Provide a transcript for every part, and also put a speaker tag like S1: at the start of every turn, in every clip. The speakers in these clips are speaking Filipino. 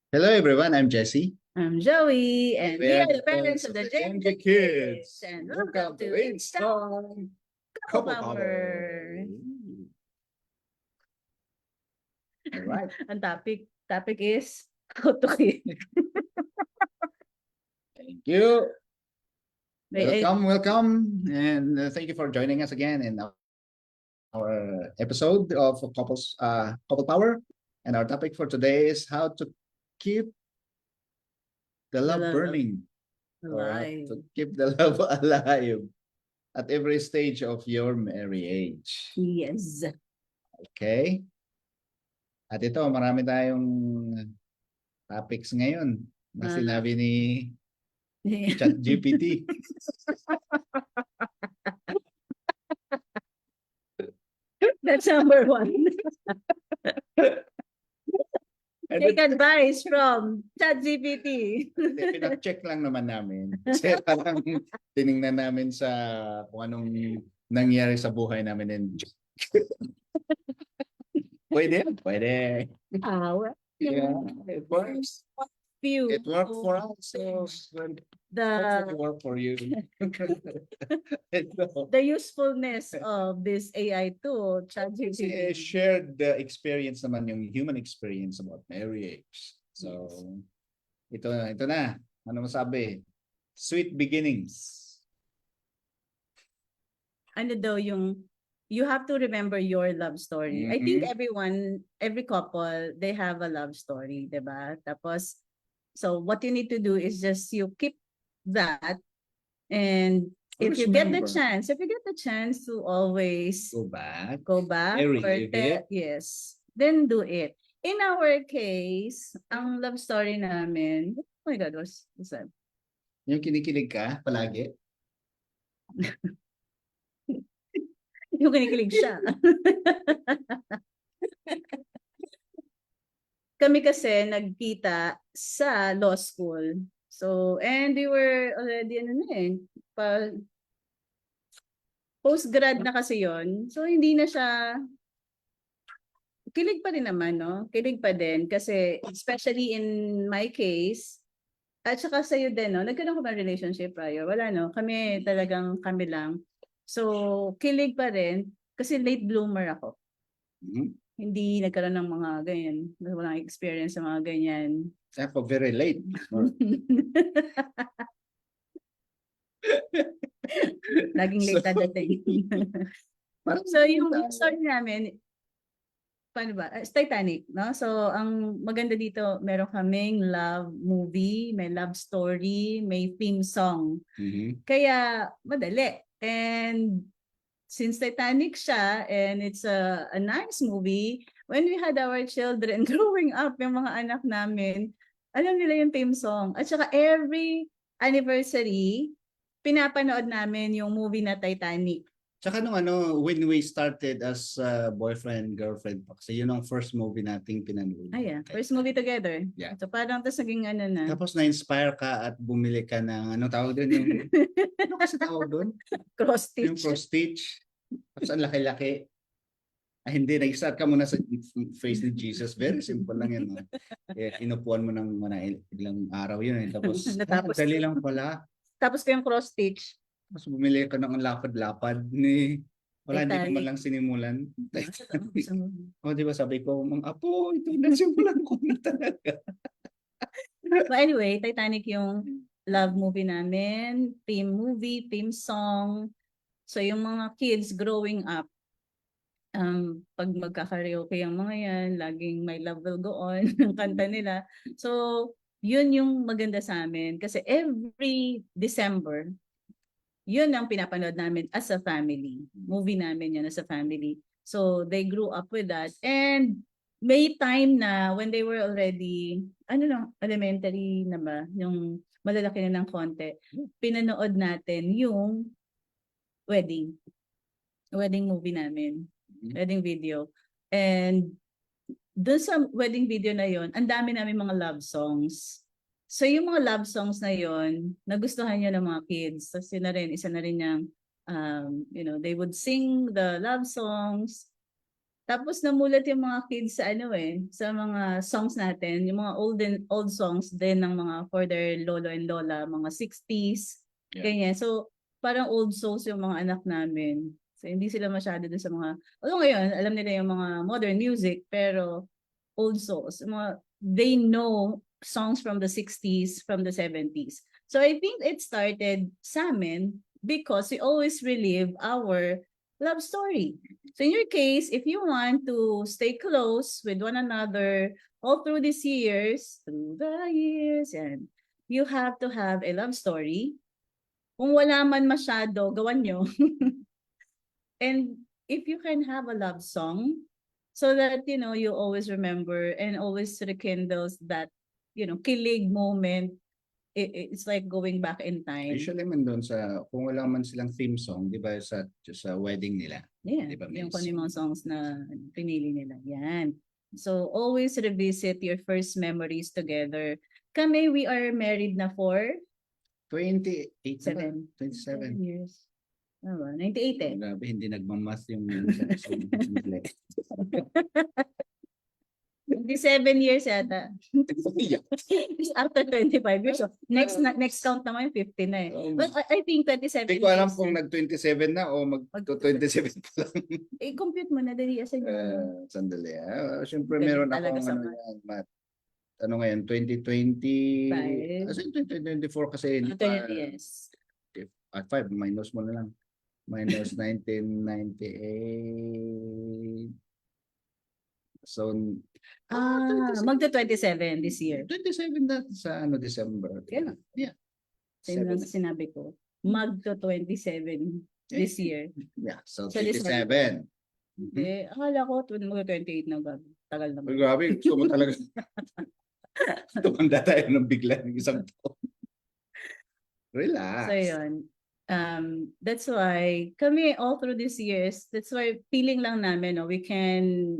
S1: Hello everyone, I'm Jesse.
S2: I'm Joey, and we are the parents of the
S1: Gen
S2: Gen Kids. And welcome to Instant
S1: Couple
S2: Power.
S1: Alright.
S2: Ang topic is how to keep.
S1: Thank you.
S2: May-
S1: Welcome, and thank you for joining us again in our episode of Couple Power. And our topic for today is how to keep the love
S2: love
S1: burning, or how
S2: alive.
S1: to keep the love alive at every stage of your marriage.
S2: Yes.
S1: Okay? At ito, marami tayong topics ngayon na sinabi ni ChatGPT.
S2: That's number one. Take advice from ChatGPT.
S1: Pinacheck lang naman namin. Kasi parang tiningnan namin sa kung anong nangyari sa buhay namin. And pwede.
S2: Well,
S1: Yeah, it works.
S2: few.
S1: It worked for us. So hopefully it worked for you.
S2: The usefulness of this AI tool, ChatGPT.
S1: Shared the experience naman, yung human experience about marriage. So, ito na. Ano masabi? Sweet beginnings.
S2: Ano daw yung, you have to remember your love story. I think every couple, they have a love story, diba? Tapos, so what you need to do is just you keep that, and if you get the chance to always
S1: go back,
S2: relive it, yes, then do it. In our case, ang love story namin, oh my God, what's that?
S1: Yung kinikilig ka palagi?
S2: Yung kinikilig siya. Kami kasi nagkita sa law school. So, and we were already post-grad na kasi yon. So, hindi na siya, kilig pa rin naman, no? Kilig pa din kasi especially in my case, at saka sa'yo din, no? Nagkaroon ko ba relationship prior? Wala, no? Kami lang. So, kilig pa rin kasi late bloomer ako. Hindi nagkaroon ng mga ganyan. Walang experience sa mga ganyan.
S1: Ako very late.
S2: Laging late dating. So, yung story namin, paano ba? Titanic, no? So, ang maganda dito, meron kaming love movie, may love story, may theme song. Kaya, madali. And since Titanic siya, and it's a nice movie, when we had our children growing up, yung mga anak namin, alam nila yung theme song. At saka every anniversary, pinapanood namin yung movie na Titanic.
S1: Tsaka when we started as boyfriend, girlfriend, kasi yun ang first movie nating pinanood.
S2: First movie together.
S1: Yeah.
S2: So parang tas naging na.
S1: Tapos na-inspire ka at bumili ka ng, tawag doon yung, ano kasi tawag doon?
S2: Cross stitch.
S1: Yung cross stitch. Tapos ang laki-laki. Hindi, nag-start ka muna sa face ni Jesus. Very simple lang yun. Inupuan mo ng ilang araw yun. Tapos, dali lang pala.
S2: Tapos kayong cross stitch.
S1: Tapos bumili ka ng lapad-lapad wala, hindi ko man lang sinimulan. Di ba sabi ko, Apo, ito nasimulan ko na talaga.
S2: But anyway, Titanic yung love movie namin, theme song. So yung mga kids growing up, pag magkakaraoke yung mga yan, laging My Love Will Go On, ang kanta nila. So, yun yung maganda sa amin. Kasi every December, yun ang pinapanood namin as a family. Movie namin yan as a family. So, they grew up with that. And may time na when they were already, elementary na ba? Yung malalaki na ng konti. Pinanood natin yung wedding movie namin. Wedding video. And doon sa wedding video na yon, ang dami namin mga love songs. So yung mga love songs na yon, nagustuhan niya ng mga kids. Tapos isa na rin yung, they would sing the love songs. Tapos namulat yung mga kids sa ano sa mga songs natin, yung mga old songs din ng mga for their lolo and lola, mga 60s,
S1: Yeah.
S2: ganyan. So, parang old songs yung mga anak namin. So, hindi sila masyado dun sa mga, although ngayon, alam nila yung mga modern music, pero old songs, they know songs from the 60s, from the 70s. So, I think it started sa amin because we always relive our love story. So in your case, if you want to stay close with one another all through the years, and you have to have a love story. Kung wala man masyado, gawan nyo. And if you can have a love song, so that, you always remember and always rekindles that, kilig moment. It's like going back in time.
S1: Usually man doon kung wala man silang theme song, di ba, sa wedding nila.
S2: Yeah,
S1: Di ba, may
S2: yung kung ano yung mga songs na pinili nila. Yan. So, always revisit your first memories together. Kami, we are married na for
S1: 28 na ba?
S2: 7
S1: 27.
S2: years. Ano ba? 98 eh.
S1: Grabe, hindi nagmamath yung
S2: 27 years yata. After 25 years. So, next count naman yung 50 na eh. But I think 27
S1: Hindi ko alam
S2: years.
S1: kung nag-27 na o mag-27 pa lang.
S2: Compute mo na, dali asan
S1: Sandali. Siyempre
S2: Galing
S1: meron
S2: talaga
S1: akong
S2: sa
S1: yan, math. Ano ngayon, 2020? Kasi 2024 kasi hindi pa.
S2: 20 years.
S1: 5 minus mo na lang. Minus 1998. So,
S2: magta-27 this year.
S1: 27 na sa December. Yeah.
S2: Same lang sa sinabi ko. Magto-27 this year.
S1: Yeah, so
S2: Sa
S1: 27.
S2: Akala ko magto-28 na ba? Tagal na ba?
S1: Grabe, gusto mo talaga. Tumanda tayo ng bigla ng isang taon. Relax.
S2: So yun. That's why kami all through these years, that's why feeling lang namin, we can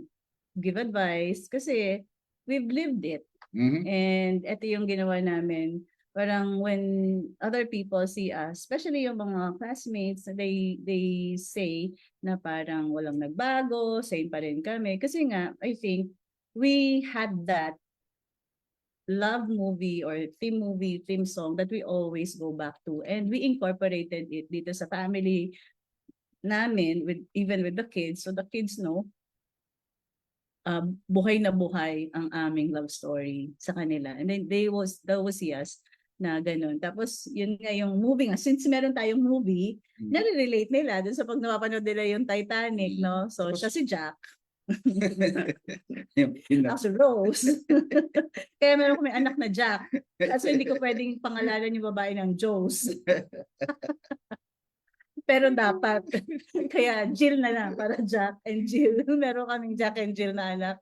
S2: give advice kasi we've lived it. And ito yung ginawa namin. Parang when other people see us, especially yung mga classmates, they say na parang walang nagbago, same pa rin kami. Kasi nga, I think we had that love movie or theme song that we always go back to, and we incorporated it dito sa family namin, even with the kids, so the kids know buhay na buhay ang aming love story sa kanila, and then they will see us na ganun. Tapos yun nga yung movie nga, since meron tayong movie, nare-relate nila dun sa pag napapanood nila yung Titanic, no? So siya si Jack. Ako Rose. Kaya meron kami anak na Jack. Kasi hindi ko pwedeng pangalanan yung babae ng Jose. Pero dapat. Kaya Jill na lang para Jack and Jill. Meron kaming Jack and Jill na anak.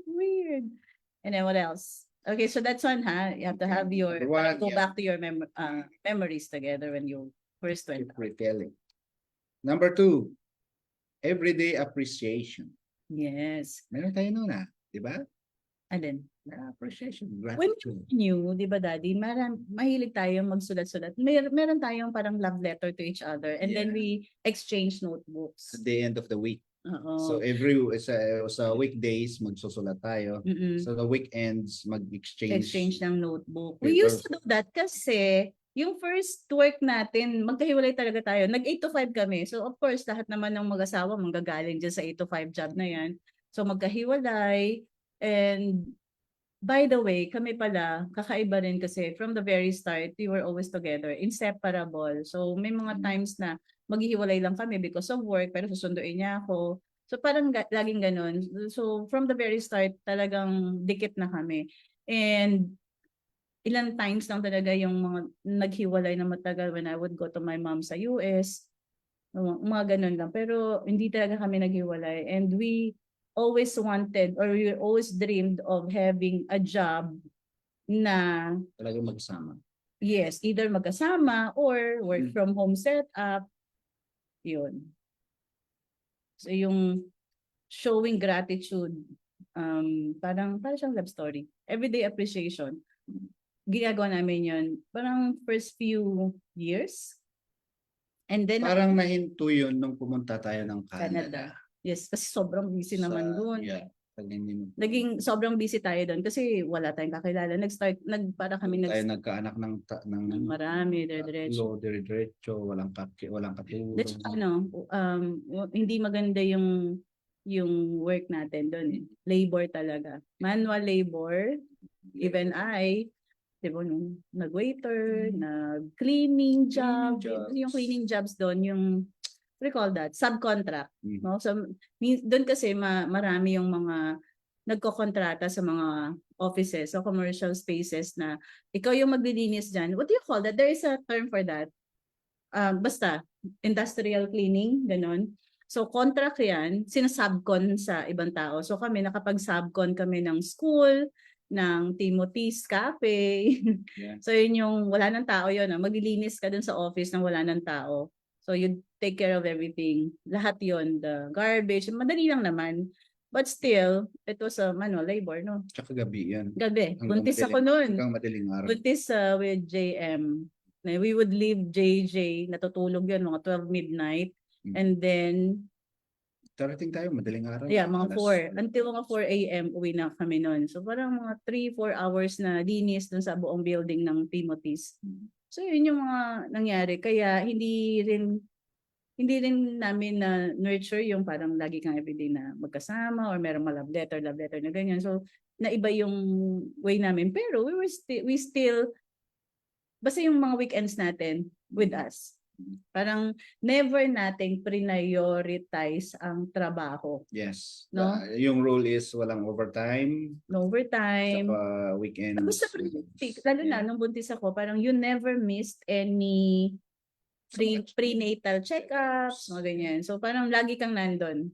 S2: Weird. And then what else? Okay, so that's one, ha? You have to have go back to your memories together when you first went.
S1: Retelling. Number 2, everyday appreciation.
S2: Yes.
S1: Meron tayo noon, di ba?
S2: Alin?
S1: Appreciation,
S2: When
S1: gratitude.
S2: you, di ba daddy, mahilig tayong magsulat-sulat. Meron tayong parang love letter to each other, and then we exchange notebooks.
S1: At the end of the week. So sa weekdays, magsusulat tayo. So the weekends,
S2: Exchange ng notebook. We used to do that kasi yung first work natin, magkahiwalay talaga tayo. Nag 8 to 5 kami. So of course, lahat naman ng mag-asawa manggagaling dyan sa 8 to 5 job na yan. So magkahiwalay. And by the way, kami pala, kakaiba rin kasi from the very start, we were always together, inseparable. So may mga times na maghihiwalay lang kami because of work, pero susunduin niya ako. So parang laging ganun. So from the very start, talagang dikit na kami. And ilang times lang talaga yung mga naghiwalay na matagal when I would go to my mom sa US. Mga ganun lang. Pero hindi talaga kami naghiwalay. And we always wanted or we always dreamed of having a job na
S1: talagang magsama.
S2: Yes, either magkasama or work from home setup. Yun. So yung showing gratitude, parang siyang love story. Everyday appreciation. Ginagawa namin yun. Parang first few years. And then
S1: parang nahinto yun nung pumunta tayo ng Canada.
S2: Yes, kasi sobrang busy naman doon.
S1: Yeah. Pag hindi mo
S2: Naging sobrang busy tayo doon kasi wala tayong kakilala. Para kami
S1: tayo nagkaanak ng
S2: marami, dire-diretso.
S1: dire-diretso, walang
S2: That's
S1: katulong.
S2: hindi maganda yung work natin doon. Labor talaga. Manual labor. Even I, di ba, nung nag-waiter, nag-cleaning job, yung cleaning jobs doon, yung, what do you call that? Subcontract. No? So, doon kasi marami yung mga nagkokontrata sa mga offices o commercial spaces na ikaw yung maglilinis dyan. What do you call that? There is a term for that. Basta, industrial cleaning, ganon. So, contract yan, sinasubcon sa ibang tao. So, kami, nakapag-subcon kami ng school, ng Timothy's Cafe.
S1: Yeah.
S2: So, yun yung, wala ng tao yun. Maglilinis ka dun sa office nang wala ng tao. So, you take care of everything. Lahat yun, the garbage, madali lang naman. But still, it was a manual labor, no?
S1: Tsaka gabi yan.
S2: Gabi. Buntis ako noon.
S1: Hanggang madaling araw.
S2: Buntis with JM. We would leave JJ, natutulog yun, mga 12 midnight. And then,
S1: darating tayo, madaling araw.
S2: yeah, mga 4. Until mga 4 a.m. uwi na kami noon. So parang mga 3-4 hours na linis dun sa buong building ng Timothy's. So yun yung mga nangyari. Kaya hindi rin namin na nurture yung parang lagi kang everyday na magkasama or merong love letter na ganyan. So naiba yung way namin. Pero we still basta yung mga weekends natin with us. Parang never nating prioritize ang trabaho.
S1: Yes.
S2: No?
S1: Yung rule is walang overtime.
S2: No overtime.
S1: Saka weekends.
S2: Basta lalo na nung buntis ako, parang you never missed any prenatal check-ups, mga ganyan. So parang lagi kang nandun.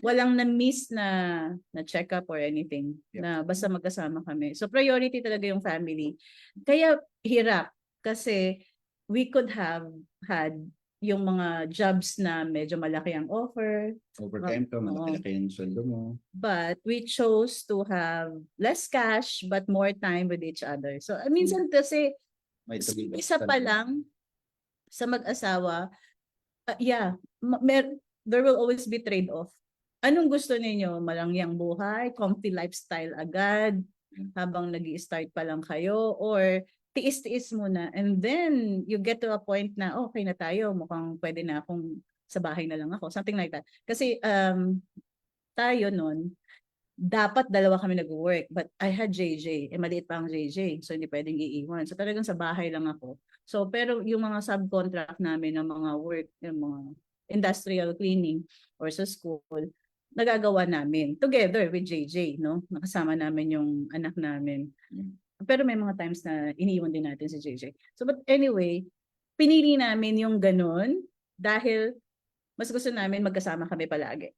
S2: Walang na-miss na check-up or anything.
S1: Yep.
S2: Na basta magkasama kami. So priority talaga yung family. Kaya hirap. Kasi we could have had yung mga jobs na medyo malaki ang offer.
S1: Overtime ka, malaki yung sweldo mo.
S2: But we chose to have less cash but more time with each other. So minsan kasi isa pa lang sa mag-asawa, there will always be trade-off. Anong gusto ninyo? Malangyang buhay, comfy lifestyle agad, habang nag-i-start pa lang kayo, or tiis-tiis muna, and then you get to a point na okay na tayo, mukhang pwede na akong sa bahay na lang ako, something like that. Kasi tayo nun, dapat dalawa kami nag-work, but I had JJ, maliit pa ang JJ, so hindi pwedeng iiwan. So talagang sa bahay lang ako. So pero yung mga subcontract namin ng mga work, yung mga industrial cleaning or sa school, nagagawa namin together with JJ, no? Nakasama namin yung anak namin. Pero may mga times na iniiwan din natin si JJ. So but anyway, pinili namin yung ganun dahil mas gusto namin magkasama kami palagi.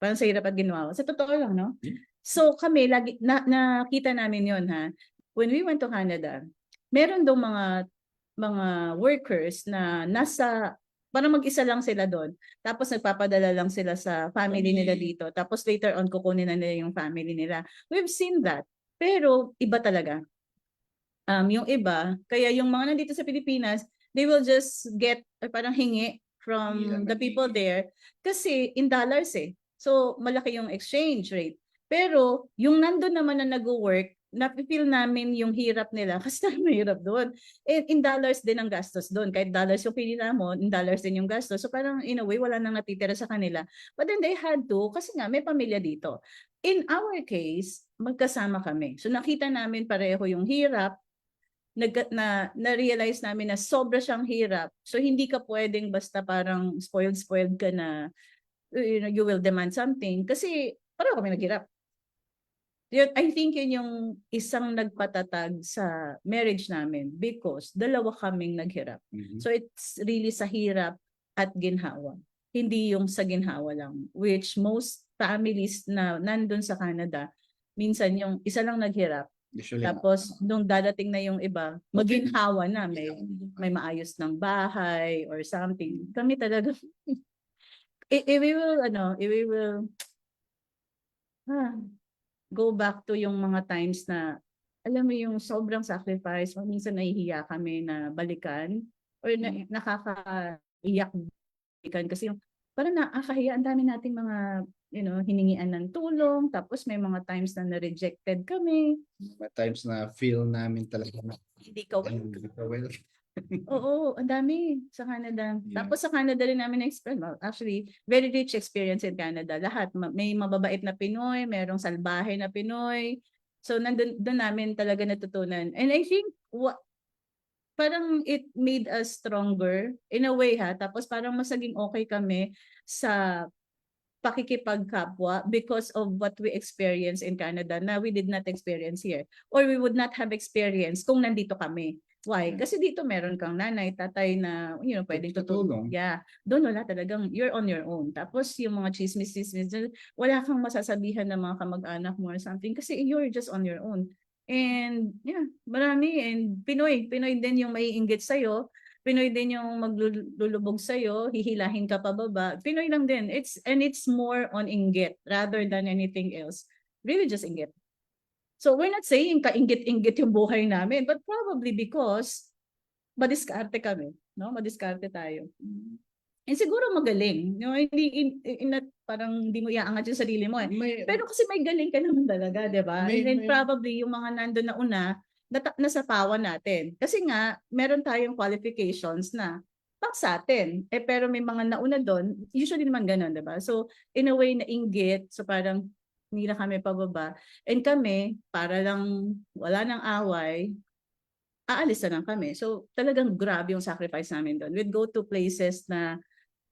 S2: Parang sa hirap at ginawa. Sa totoo lang, no? So kami, lagi, nakita namin yon ha. When we went to Canada, meron daw mga workers na parang mag-isa lang sila doon. Tapos nagpapadala lang sila sa family nila dito. Tapos later on, kukunin na nila yung family nila. We've seen that. Pero iba talaga. Yung iba, kaya yung mga nandito sa Pilipinas, they will just get parang hingi from the people there kasi in dollars eh. So malaki yung exchange rate. Pero yung nandun naman na nag-work, napipil namin yung hirap nila kasi mahirap doon. In dollars din ang gastos doon. Kahit dollars yung pinila mo, in dollars din yung gastos. So parang in a way, wala nang natitira sa kanila. But then they had to kasi nga may pamilya dito. In our case, magkasama kami. So nakita namin pareho yung hirap. Na-realize namin na sobra siyang hirap. So hindi ka pwedeng basta parang spoiled ka na you will demand something kasi pareho kami naghirap. I think yun yung isang nagpatatag sa marriage namin because dalawa kaming naghirap. So it's really sa hirap at ginhawa. Hindi yung sa ginhawa lang. Which most families na nandun sa Canada, minsan yung isa lang naghirap. Usually, tapos nung dadating na yung iba, maginhawa na, may maayos ng bahay or something. Kami talaga, we will go back to yung mga times na, alam mo yung sobrang sacrifice, minsan nahihiya kami na balikan or nakakaiyak balikan kasi yung parang nakakahiya, ang dami nating mga, hiningian ng tulong, tapos may mga times na na-rejected kami,
S1: May times na feel namin talaga na
S2: hindi ka
S1: hindi ka well.
S2: Oo, ang dami sa Canada.
S1: Yeah.
S2: Tapos sa Canada rin namin na-experience, well, actually, very rich experience in Canada. Lahat, may mababait na Pinoy, merong salbahe na Pinoy. So doon namin talaga natutunan. And I think parang it made us stronger in a way ha. Tapos parang mas naging okay kami sa pakikipagkapwa because of what we experience in Canada na we did not experience here. Or we would not have experienced kung nandito kami. Why?
S1: Yeah.
S2: Kasi dito meron kang nanay, tatay na, pwedeng tutulong.
S1: Tutulong.
S2: Yeah. Doon wala talagang, you're on your own. Tapos yung mga chismis, wala kang masasabihan ng mga kamag-anak mo or something kasi you're just on your own. And yeah, marami. And Pinoy din yung maiinggit sa'yo. Pinoy din yung maglulubog sa'yo, hihilahin ka pababa. Pinoy lang din. It's more on inggit rather than anything else. Really just inggit. So we're not saying kainggit-inggit yung buhay namin, but probably because madiskarte kami, no? Madiskarte tayo. And siguro magaling. Hindi parang hindi mo iaangat yung sarili mo eh. Pero kasi may galing ka naman talaga, 'di ba? And then probably yung mga nandoon na una, nasapawan natin. Kasi nga, meron tayong qualifications na pang sa atin. Pero may mga nauna doon, usually naman ganun, 'di ba? So, in a way na inggit, so parang hindi na kami pababa. And kami, para lang wala nang away, aalis na lang kami. So, talagang grabe yung sacrifice namin doon. We'd go to places na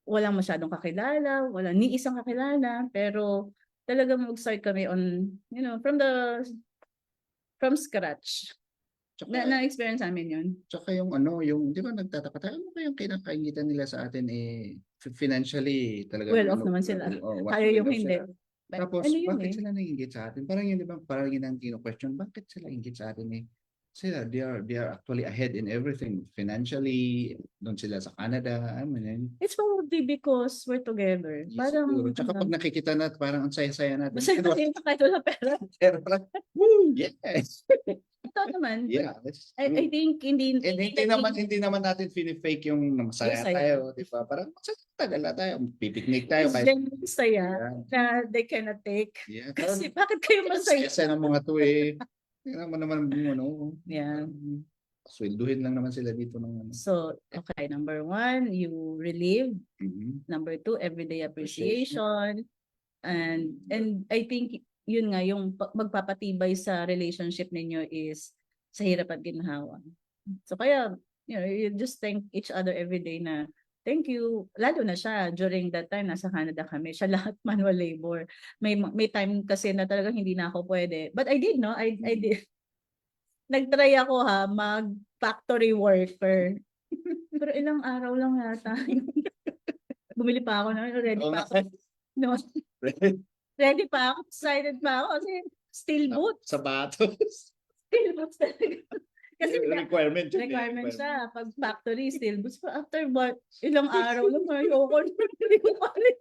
S2: walang masyadong kakilala, walang ni isang kakilala, pero talagang mag-start kami on, from scratch. Na-experience namin yun.
S1: Tsaka yung di ba nagtataka tayo, ano ba yung kinakaingitan nila sa atin financially talaga.
S2: Well off naman sila. Tayo yung hindi.
S1: Tapos, bakit sila nag-ingit sa atin? Parang yun, di ba, parang yun ang question, bakit sila ingit sa atin Sila, they are actually ahead in everything. Financially, doon sila sa Canada. I mean,
S2: it's probably because we're together. Parang,
S1: tsaka pag nakikita natin, parang ang saya-saya natin.
S2: Masaya natin kahit wala pera.
S1: Pero parang, woo, yes!
S2: Ito naman.
S1: Yeah.
S2: I think hindi
S1: naman natin fake yung masaya tayo, di ba? Parang tagal na tayo, pipiknik tayo.
S2: Saya na they cannot take.
S1: Yeah.
S2: Kasi bakit kayo masaya?
S1: Kasi ng mga to naman
S2: Yeah.
S1: Swelduhin lang naman sila dito ng
S2: So, okay, number 1, you relieve. Number 2, everyday appreciation. And I think yun nga, yung magpapatibay sa relationship ninyo is sa hirap at ginhawa. So kaya, you just thank each other every day na thank you. Lalo na siya, during that time, nasa Canada kami. Siya lahat manual labor. May time kasi na talagang hindi na ako pwede. But I did, no? I did. Nag-try ako mag-factory worker. Pero ilang araw lang yata. Bumili pa ako na, ready pa ako. No. Ready pa ako, excited pa ako kasi steel boots.
S1: Sapatos.
S2: Steel boots talaga. Kasi
S1: requirement
S2: siya. Pag factory, steel boots. But after ilang araw lang, ayoko na. Hindi ko palit.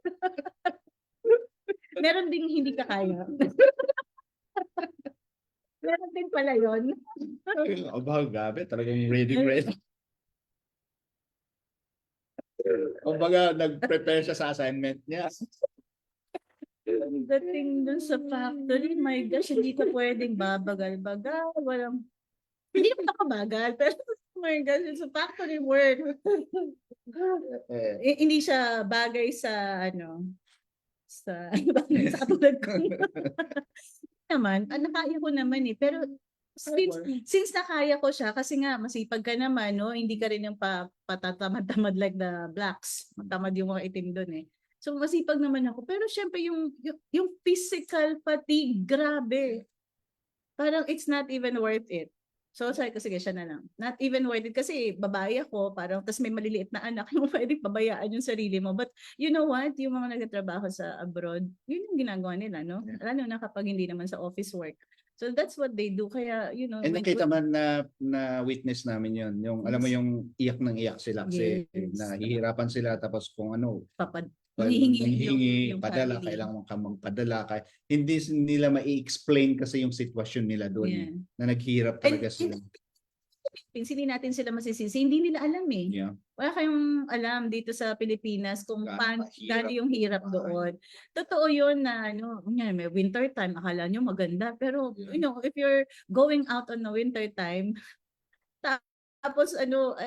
S2: Meron ding hindi ka kaya. Meron din pala yun.
S1: Gabi, talagang ready. Kumbaga, nag-prepare siya sa assignment niya.
S2: Dating dun sa factory, my gosh, hindi ka pwedeng babagal-bagal. Hindi ako nakabagal, pero my gosh, it's a factory work. Hindi siya bagay sa sa katulad ko. Naman, nakaya ko naman pero since nakaya ko siya, kasi nga masipag ka naman, no? Hindi ka rin yung patatamad-tamad like the blacks. Matamad yung mga itim doon So masipag naman ako. Pero syempre yung physical fatigue, grabe. Parang it's not even worth it. So sabi ko, sige, siya na lang. Not even worth it kasi babae ako, parang tas may maliliit na anak, yung pwedeng pabayaan yung sarili mo. But you know what? Yung mga nagtatrabaho sa abroad, yun yung ginagawa nila, no? Lalo na kapag hindi naman sa office work. So that's what they do. Kaya,
S1: And nakita man na witness namin yun. Yung, alam mo yung iyak ng iyak sila kasi nahihirapan sila tapos kung hihingi padala, kailangan ka magpadala. Hindi nila mai-explain kasi yung sitwasyon nila doon na naghihirap talaga sila.
S2: hindi natin sila masisisi, hindi nila alam eh.
S1: Yeah.
S2: Wala kayong alam dito sa Pilipinas kung
S1: Gaano
S2: gaano yung hirap doon. Totoo yun na ano, may winter time, akala nyo maganda. Pero, if you're going out on the winter time, tapos ano,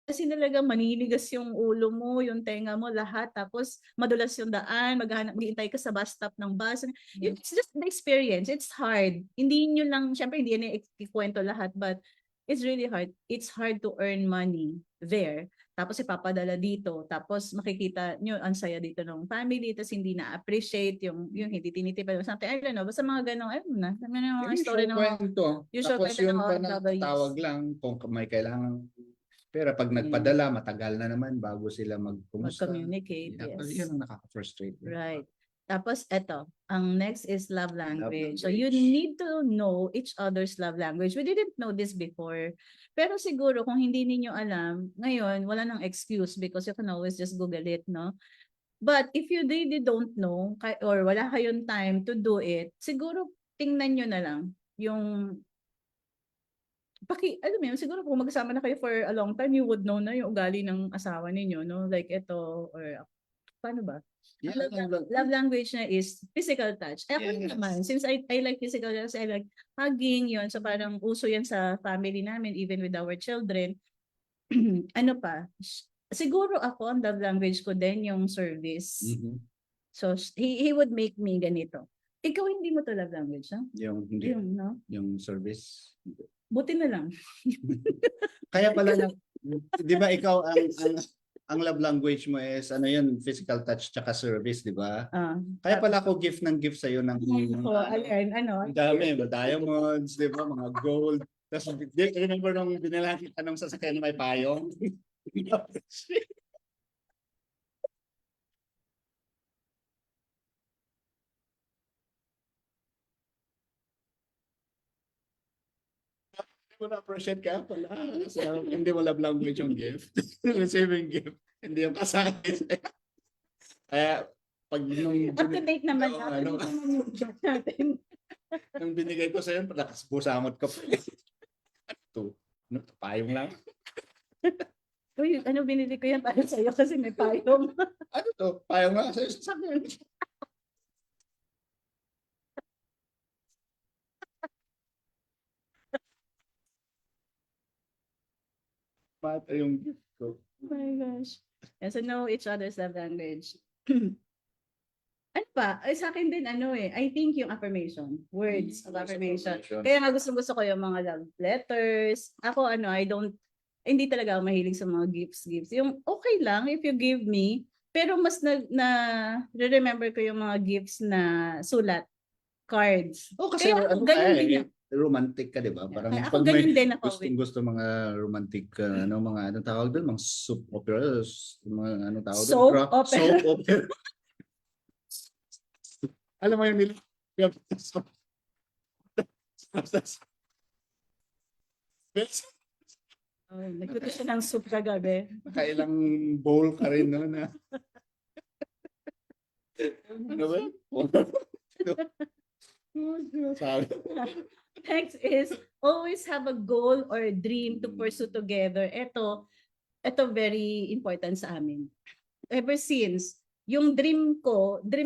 S2: kasi talagang maninigas yung ulo mo, yung tenga mo, lahat. Tapos madulas yung daan, maghihintay ka sa bus stop ng bus. It's just the experience. It's hard. Hindi nyo lang, syempre hindi yan ikwento lahat, but it's really hard. It's hard to earn money there. Tapos ipapadala dito. Tapos makikita nyo, ang saya dito ng family. Tapos hindi na-appreciate yung hindi tinitipan. Something, I don't know. Basta mga ganong, ayun na. Mga story ng mga
S1: kwento.
S2: usual
S1: Tapos
S2: kwento
S1: yun
S2: ng
S1: pa
S2: OFWs.
S1: tawag lang kung may kailangan. Pero pag nagpadala, matagal na naman bago sila magkumusta.
S2: Mag-communicate, yes.
S1: Yan ang nakaka-frustrate.
S2: Right. Tapos eto, ang next is love language. So you
S1: language.
S2: need to know each other's love language. We didn't know this before. Pero siguro kung hindi niyo alam, ngayon wala nang excuse because you can always just Google it, no? But if you really don't know or wala kayong time to do it, siguro tingnan nyo na lang yung alam mo yun, siguro kung magsama na kayo for a long time, you would know na yung ugali ng asawa ninyo, no? Like ito, or paano ba?
S1: Yeah,
S2: love language na is physical touch. Eh, ako naman, since I like physical touch, I like hugging, yun. So parang uso yan sa family namin, even with our children. Ano pa? Siguro ako, ang love language ko din yung service. So he would make me ganito. Ikaw hindi mo to love language, ha? Yung, no?
S1: Yung service.
S2: Buti na lang.
S1: Kaya pala na, di ba ikaw ang love language mo is ano yun, physical touch tsaka service, di ba? Kaya pala ako gift sa iyo ng
S2: ano?
S1: Dami, diamonds, di ba? Mga gold. Tapos, remember nung binilhan kita nung sasakyan na may payong? mo na-appreciate ka pala. So, hindi mo love language yung gift. Receiving gift. Hindi yung kasakit. Kaya, pag nung...
S2: Up to date naman.
S1: Nung binigay ko sa'yo, nakasbusamot ka pa. Ito, payong lang.
S2: Uy, ano binili ko yan para sa'yo kasi may payong.
S1: Ano to? Payong nga sa'yo. Sabi mata yung gift ko.
S2: Oh my gosh. And so know each other's love language. Ano pa? Ay, sa akin din, I think yung affirmation. Words of affirmation. Kaya nga gusto ko yung mga love letters. Ako, hindi talaga ako mahilig sa mga gifts. Yung okay lang if you give me, pero mas remember ko yung mga gifts na sulat, cards.
S1: Oh, kasi romantic ka, di ba? Parang
S2: ako ganun din ako.
S1: Gusto mga romantic, mga tawag doon, mga soap operas, mga tawag doon?
S2: Soap opera.
S1: Soap opera. Alam mo yung
S2: nagluto siya ng soup kagabi.
S1: Nakailang bowl ka rin, no? Na. Ano ba?
S2: Next is always have a goal or a dream to pursue together. Ito very important sa amin. Ever since, yung dream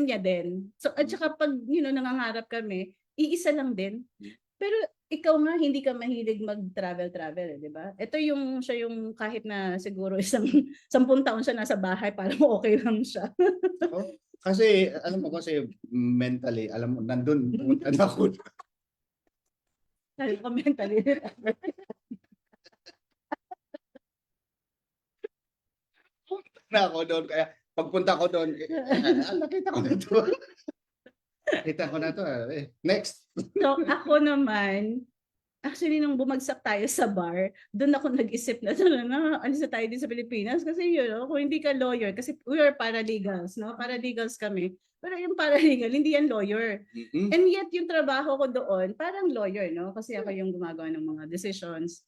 S2: niya din. So, at saka pag, nangangarap kami, iisa lang din. Pero ikaw nga, hindi ka mahilig mag-travel, di ba? Ito siya yung kahit na siguro 10 taon siya nasa bahay, parang okay lang siya.
S1: Kasi, alam mo kasi mentally, alam mo, nandun, pumunta na ako.
S2: Alam ko mentally.
S1: Na ako doon, kaya pagpunta ko doon, nakita ko na to. Nakita ko na to. Next.
S2: So, ako naman, actually, nung bumagsak tayo sa bar, doon ako nag-isip na, alis na tayo din sa Pilipinas. Kasi kung hindi ka lawyer, kasi we are paralegals, no? Paralegals kami. Pero yung paralegal, hindi yan lawyer. Mm-hmm. And yet, yung trabaho ko doon, parang lawyer, no? Kasi ako yung gumagawa ng mga decisions.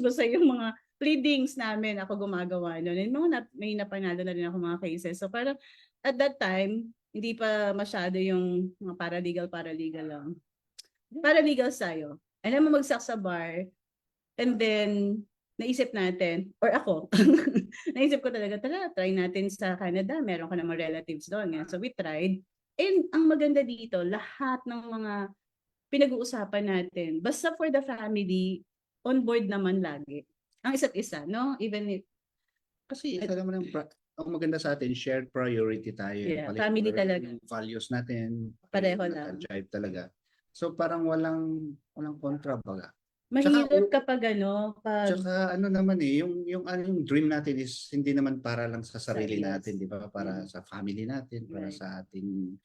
S2: Basta yung mga pleadings namin, ako gumagawa noon. May napanalo na rin ako mga cases. So parang, at that time, hindi pa masyado yung mga paralegal lang. Paralegal tayo. Alam mo, magsak sa bar, And then, naisip natin, or ako, naisip ko talaga, tara, try natin sa Canada. Meron ka naman relatives doon. So we tried. And ang maganda dito, lahat ng mga pinag-uusapan natin, basta for the family, on board naman lagi. Ang isa't isa, no? Even if,
S1: Kasi isa naman ang maganda sa atin, shared priority tayo.
S2: Yeah, family talaga.
S1: Yung values natin,
S2: Pareho lang.
S1: nag-jive talaga. So parang walang kontra baga.
S2: mahirap kapag pag,
S1: Tsaka ano naman yung dream natin is hindi naman para lang sa sarili
S2: Yes.
S1: natin, di ba? Para sa family natin, para
S2: Right.
S1: sa ating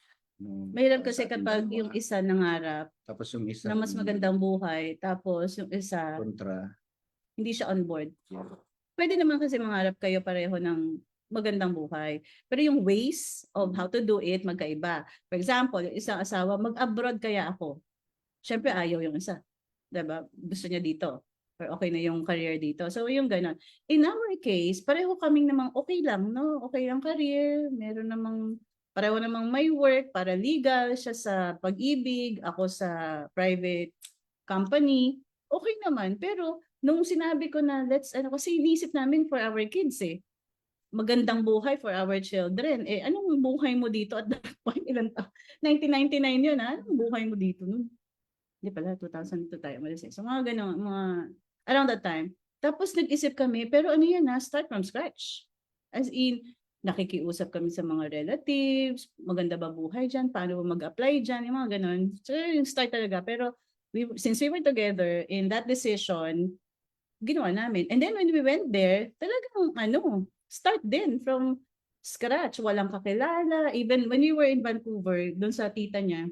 S2: mahirap
S1: para
S2: kasi
S1: sa ating
S2: kapag
S1: dalawa.
S2: yung isa nangarap
S1: Tapos yung isa
S2: na mas magandang buhay, tapos yung isa,
S1: kontra.
S2: hindi siya on board.
S1: Yeah.
S2: Pwede naman kasi mangarap kayo pareho ng magandang buhay. Pero yung ways of how to do it, magkaiba. For example, yung isang asawa, mag-abroad kaya ako. Siyempre, ayaw yung isa. Diba? Gusto niya dito. Or okay na yung career dito. So, yung ganon. In our case, pareho kaming namang okay lang, no? Okay ang career. Meron namang, pareho namang may work, para legal, siya sa pag-ibig, ako sa private company. Okay naman. Pero, nung sinabi ko na kasi inisip namin for our kids magandang buhay for our children. Anong buhay mo dito at that point? 1999 yun, ha? Anong buhay mo dito nun? Hindi pala, 2002 tayo. So mga ganun, around that time. Tapos nag-isip kami, pero start from scratch. As in, nakikiusap kami sa mga relatives, maganda ba buhay dyan, paano ba mag-apply dyan, yung mga ganun. So yung start talaga. Pero since we were together in that decision, ginawa namin. And then when we went there, talagang start din from scratch. Walang kakilala. Even when we were in Vancouver, dun sa tita niya,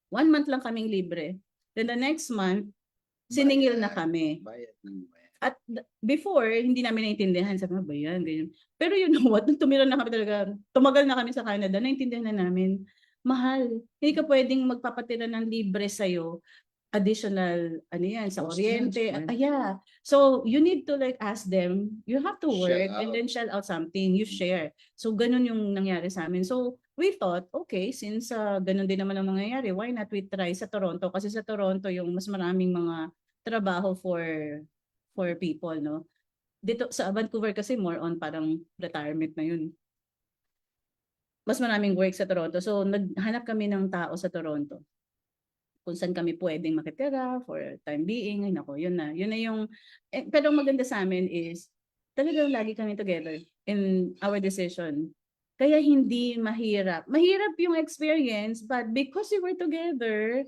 S2: 1 month lang kaming libre. Then the next month, siningil na kami.
S1: Bayad ng bayad.
S2: At before, hindi namin naintindihan. Sabi ba yan? Ganyan. Pero you know what? Nung tumira na kami talaga, tumagal na kami sa Canada, naintindihan na namin, mahal. Hindi ka pwedeng magpapatira ng libre sa'yo additional sa
S1: Cost
S2: Oriente.
S1: yan,
S2: Yeah. So you need to ask them, you have to
S1: Shell
S2: work and
S1: out.
S2: then shell out something, you share. So ganun yung nangyari sa amin. So we thought, okay, since ganun din naman ang nangyayari, why not we try sa Toronto? Kasi sa Toronto yung mas maraming mga trabaho for people, no? Dito sa Vancouver kasi more on parang retirement na yun. Mas maraming work sa Toronto. So naghanap kami ng tao sa Toronto kung saan kami pwedeng makitira for time being. Ay, nako, yun na. Yun na yung, pero maganda sa amin is, talagang lagi kami together in our decision. Kaya hindi mahirap. Mahirap yung experience, but because we were together,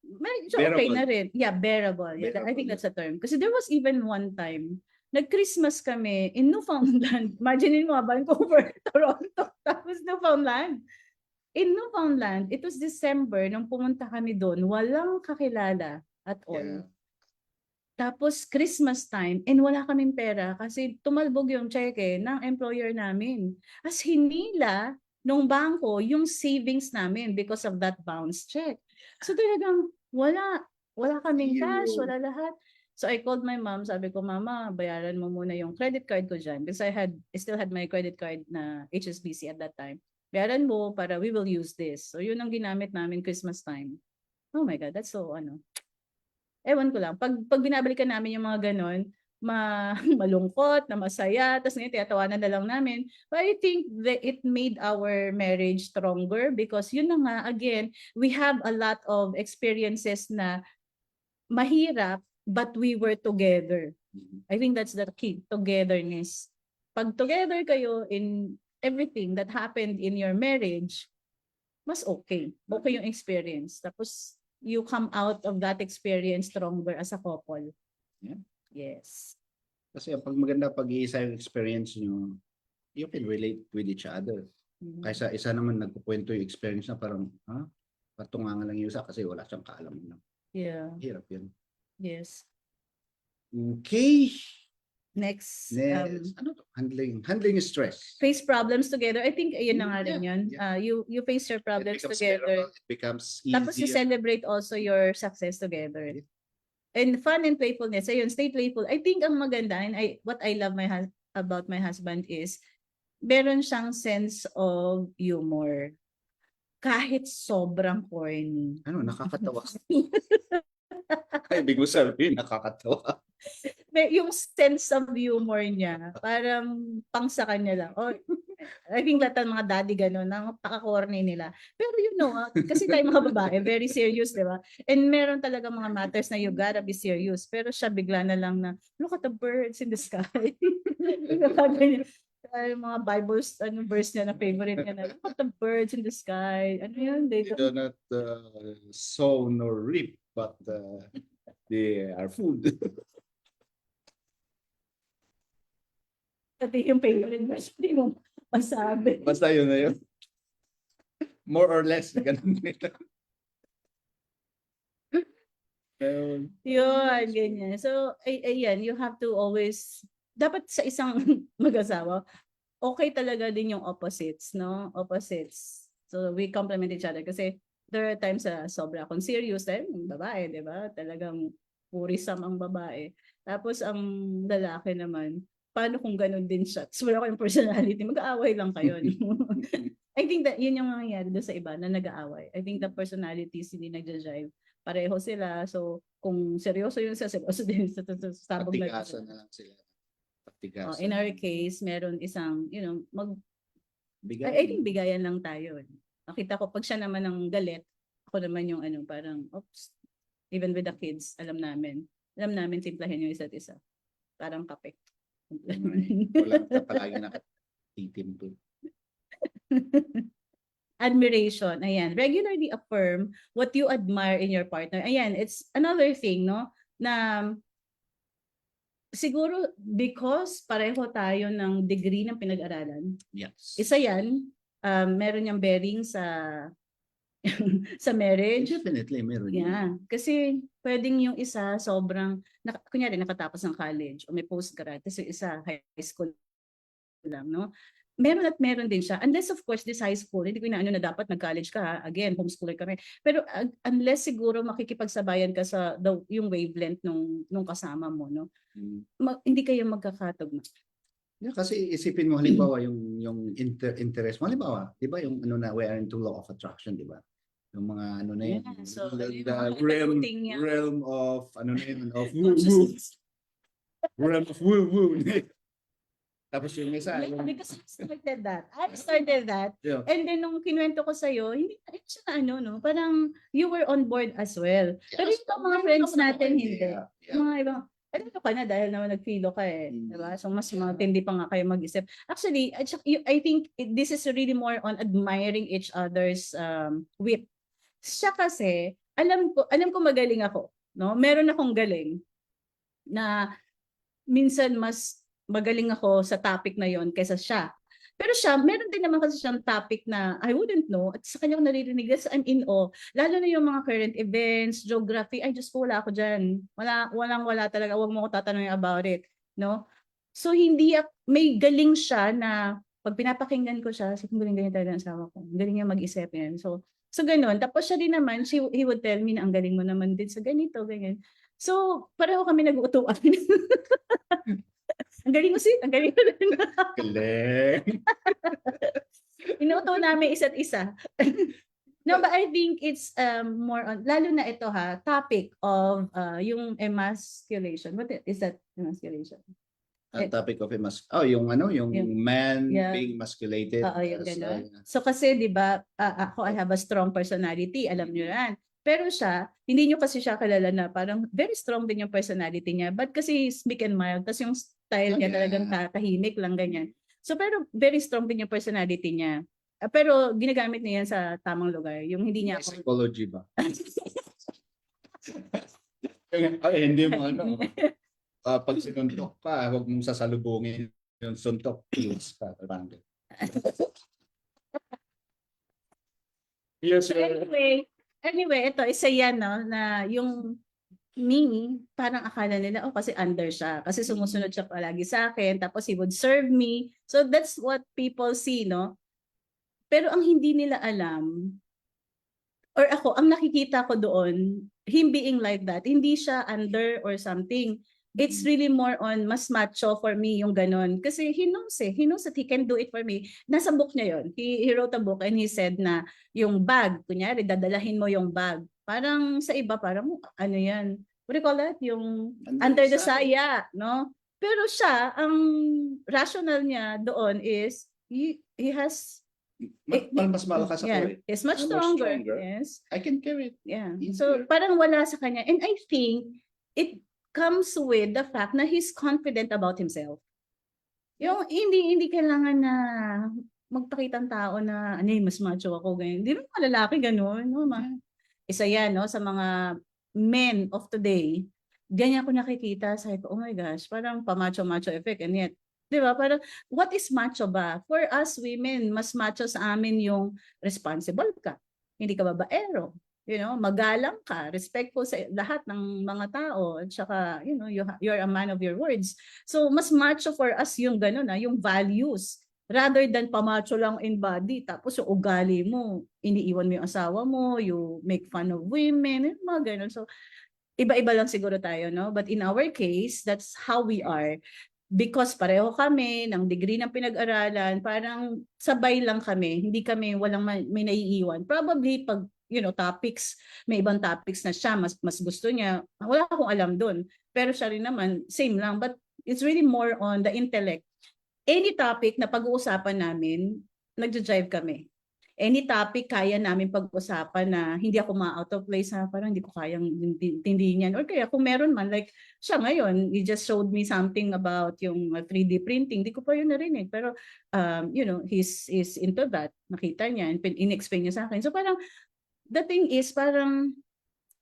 S2: medyo okay na rin. Yeah, bearable. Yeah, I think that's a term. Kasi there was even one time, nag-Christmas kami in Newfoundland. Imagine mo, Vancouver, Toronto, tapos Newfoundland. In Newfoundland, it was December nung pumunta kami doon, walang kakilala at all.
S1: Yeah.
S2: Tapos Christmas time, and wala kaming pera kasi tumalbog yung cheque ng employer namin. As hinila nung bangko yung savings namin because of that bounce check. So talagang wala kaming cash, wala lahat. So I called my mom, sabi ko, Mama, bayaran mo muna yung credit card ko dyan. Because I still had my credit card na HSBC at that time. Bayaran mo para we will use this. So yun ang ginamit namin Christmas time. Oh my God, that's so ewan ko lang. Pag binabalikan namin yung mga ganon, malungkot, na masaya, tapos ngayon tiyatawanan na lang namin. But I think that it made our marriage stronger because yun na nga, again, we have a lot of experiences na mahirap, but we were together. I think that's the key, togetherness. Pag together kayo in everything that happened in your marriage, mas okay. Okay yung experience. Tapos, you come out of that experience stronger as a couple.
S1: Yeah.
S2: Yes.
S1: Kasi pag maganda pag-iisa yung experience nyo, you can relate with each other. Kaysa isa naman nagkukwento yung experience na parang, patunganga lang yung isa kasi wala siyang kaalaman.
S2: Yeah.
S1: Hirap yun.
S2: Yes.
S1: Okay.
S2: Next.
S1: Ano to? Handling stress.
S2: Face problems together. I think ayun na nga rin yun.
S1: Yeah.
S2: You face your problems
S1: It becomes
S2: together.
S1: bearable, it becomes easier.
S2: Tapos you celebrate also your success together.
S1: Yeah.
S2: And fun and playfulness. Ayun, stay playful. I think ang maganda, and what I love about my husband is, meron siyang sense of humor. Kahit sobrang corny.
S1: Nakakatawa. Ay, ibig mo sabihin, nakakatawa.
S2: yung sense of humor niya, parang pang sa kanya lang. Oh, I think lahat ng mga daddy gano'n, napaka-corny nila. Pero kasi tayo mga babae, very serious, di ba? And meron talaga mga matters na you gotta be serious. Pero siya bigla na lang na, look at the birds in the sky. Yung mga Bibles, verse niya na favorite niya na, look at the birds in the sky. Ano yun?
S1: They do not sow nor reap, but they are food.
S2: Pati yung favorite verse, hindi mo masabi.
S1: Basta yun na yun. More or less, ganun nila.
S2: Yun, ganyan. So, ayan, you have to always, dapat sa isang mag-asawa, okay talaga din yung opposites, no? Opposites. So, we complement each other kasi there are times na sobra akong serious, babae, di ba? Talagang purisam ang babae. Tapos, ang lalaki naman, paano kung ganun din siya? So, wala kayong personality, mag-aaway lang kayo. I think that yun yung nangyayari doon sa iba na nag-aaway. I think the personalities hindi nagja-jive. Pareho sila. So, kung seryoso yun sa seryoso din sa sabog na.
S1: Patigasan na lang sila. Patigasan.
S2: In our case, meron isang,
S1: Bigay.
S2: I think bigayan lang tayo. Nakita ko, pag siya naman ang galit, ako naman yung parang, oops, even with the kids, alam namin timplahin yung isa't isa. Parang kape.
S1: Wala ka palagi nakatitimple.
S2: Admiration. Ayan. Regularly affirm what you admire in your partner. Ayan, it's another thing, no? Na siguro because pareho tayo ng degree ng pinag-aralan.
S1: Yes.
S2: Isa yan, meron yung bearing sa sa marriage.
S1: Definitely, meron.
S2: Yeah. Kasi pwedeng yung isa sobrang, kunyari nakatapos ng college o may postgrad, kasi yung isa high school lang, no? Meron din siya. Unless of course this high school, hindi ko inaano na dapat nag-college ka, ha? Again, homeschooler kami. Pero unless siguro makikipagsabayan ka sa yung wavelength nung kasama mo, no? Hindi kayo magkakatugma.
S1: Yeah, kasi isipin mo halimbawa yung interest mo, halimbawa, 'di ba yung na we are into law of attraction, 'di ba? Yung mga na yun,
S2: so,
S1: the
S2: yung
S1: realm of yun, of realm of woo. Tapos yung isa,
S2: because I started that.
S1: Yeah.
S2: And then nung kinuwento ko sa'yo, hindi siya no? Parang you were on board as well.
S1: Yes,
S2: pero yung mga friends natin, hindi.
S1: Yeah.
S2: Mga ibang, ano ka na dahil naman nag-filo ka diba? So mas matindi pa nga kayo mag-isip. Actually, I think this is really more on admiring each other's wit. Siya kasi, alam ko magaling ako, no? Meron akong galing na minsan mas magaling ako sa topic na yon kaysa siya. Pero siya, meron din naman kasi siyang topic na I wouldn't know at sa kanya ko naririnig. That's I'm in awe. Lalo na yung mga current events, geography, ay Diyos ko, wala ako dyan. Wala talaga. Huwag mo ko tatanungin about it. No? So may galing siya na pag pinapakinggan ko siya, kasi galing talaga ang asawa ko. Galing niya mag-isip yan. So ganun. Tapos siya din naman, he would tell me na ang galing mo naman din sa ganito, ganyan. So, pareho kami nag-uutuan. Ang galing mo ang galing mo din.
S1: Galing.
S2: Inuto namin isa't isa. No, but I think it's more on, lalo na ito topic of yung emasculation. What is that emasculation?
S1: Topic of yung man being emasculated.
S2: Yung gano'n. So kasi 'di ba, ako I have a strong personality, alam niyo 'yan. Pero siya, hindi niyo kasi siya kilala na parang very strong din yung personality niya. But kasi he's meek and mild, kasi yung style niya talagang tahimik lang ganyan. So pero very strong din yung personality niya. Pero ginagamit niya yan sa tamang lugar. Yung hindi niya
S1: psychology ba? Hindi mo pag sinuntok pa, huwag mong sasalubungin yung suntok, please pa. Yes,
S2: Anyway, ito, isa yan, no, na yung me, parang akala nila, kasi under siya. Kasi sumusunod siya palagi sa akin, tapos he would serve me. So that's what people see, no? Pero ang hindi nila alam, or ako, ang nakikita ko doon, him being like that, hindi siya under or something. It's really more on mas macho for me yung ganon. Kasi he knows that he can do it for me. Nasa book niya yon. He wrote a book and he said na yung bag, kunyari, dadalahin mo yung bag. Parang sa iba, parang ano yan, what do you call that? Yung
S1: Under
S2: under
S1: the
S2: the saya, no? Pero siya, ang rational niya doon is, he has,
S1: Mas malakas ako
S2: yeah,
S1: eh.
S2: is much
S1: I'm more
S2: stronger.
S1: stronger.
S2: Yes.
S1: I can carry it.
S2: Yeah.
S1: Easier.
S2: So parang wala sa kanya. And I think it comes with the fact na he's confident about himself. Yung hindi kailangan na magpakitang tao na mas macho ako ganyan. Hindi naman lalaki gano'n, no? Isa yan, no, sa mga men of today. Ganyan ko nakikita, sabi ko, oh my gosh, parang pa-macho-macho effect. And yet, di ba, parang what is macho ba? For us women, mas macho sa amin yung responsible ka. Hindi ka babaero. You know, magalang ka, respectful sa lahat ng mga tao, at saka, you know, you're a man of your words. So, mas macho for us yung gano'n, yung values. Rather than pamacho lang in body, tapos yung ugali mo, iniiwan mo yung asawa mo, you make fun of women, yung mga gano'n. So, iba-iba lang siguro tayo, no? But in our case, that's how we are. Because pareho kami ng degree ng pinag-aralan, parang sabay lang kami, hindi kami walang may naiiwan. Probably pag topics, may ibang topics na siya mas gusto niya, wala akong alam doon. Pero siya rin naman same lang, but it's really more on the intellect. Any topic na pag-uusapan namin, nagja-jive kami. Any topic kaya namin pag-usapan na hindi ako ma-out of place, parang hindi ko kayang tindihin yan. Or kaya kung meron man, like siya ngayon, he just showed me something about yung 3D printing. Hindi ko pa yun narinig. Pero, he's into that. Nakita niya, in-explain niya sa akin. So parang, the thing is, parang,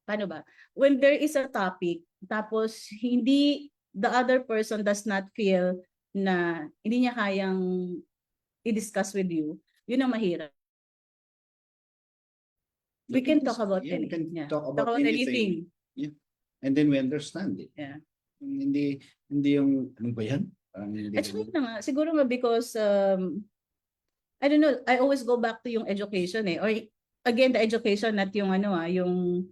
S2: paano ba? When there is a topic, tapos hindi, the other person does not feel na hindi niya kayang i-discuss with you, yun ang mahirap. We can talk about anything.
S1: We can talk about
S2: anything.
S1: Yeah. And then we understand it.
S2: Yeah.
S1: Hindi yung, ano ba yan?
S2: At saka na nga, siguro nga because, I don't know, I always go back to yung education eh. Or again, the education not yung yung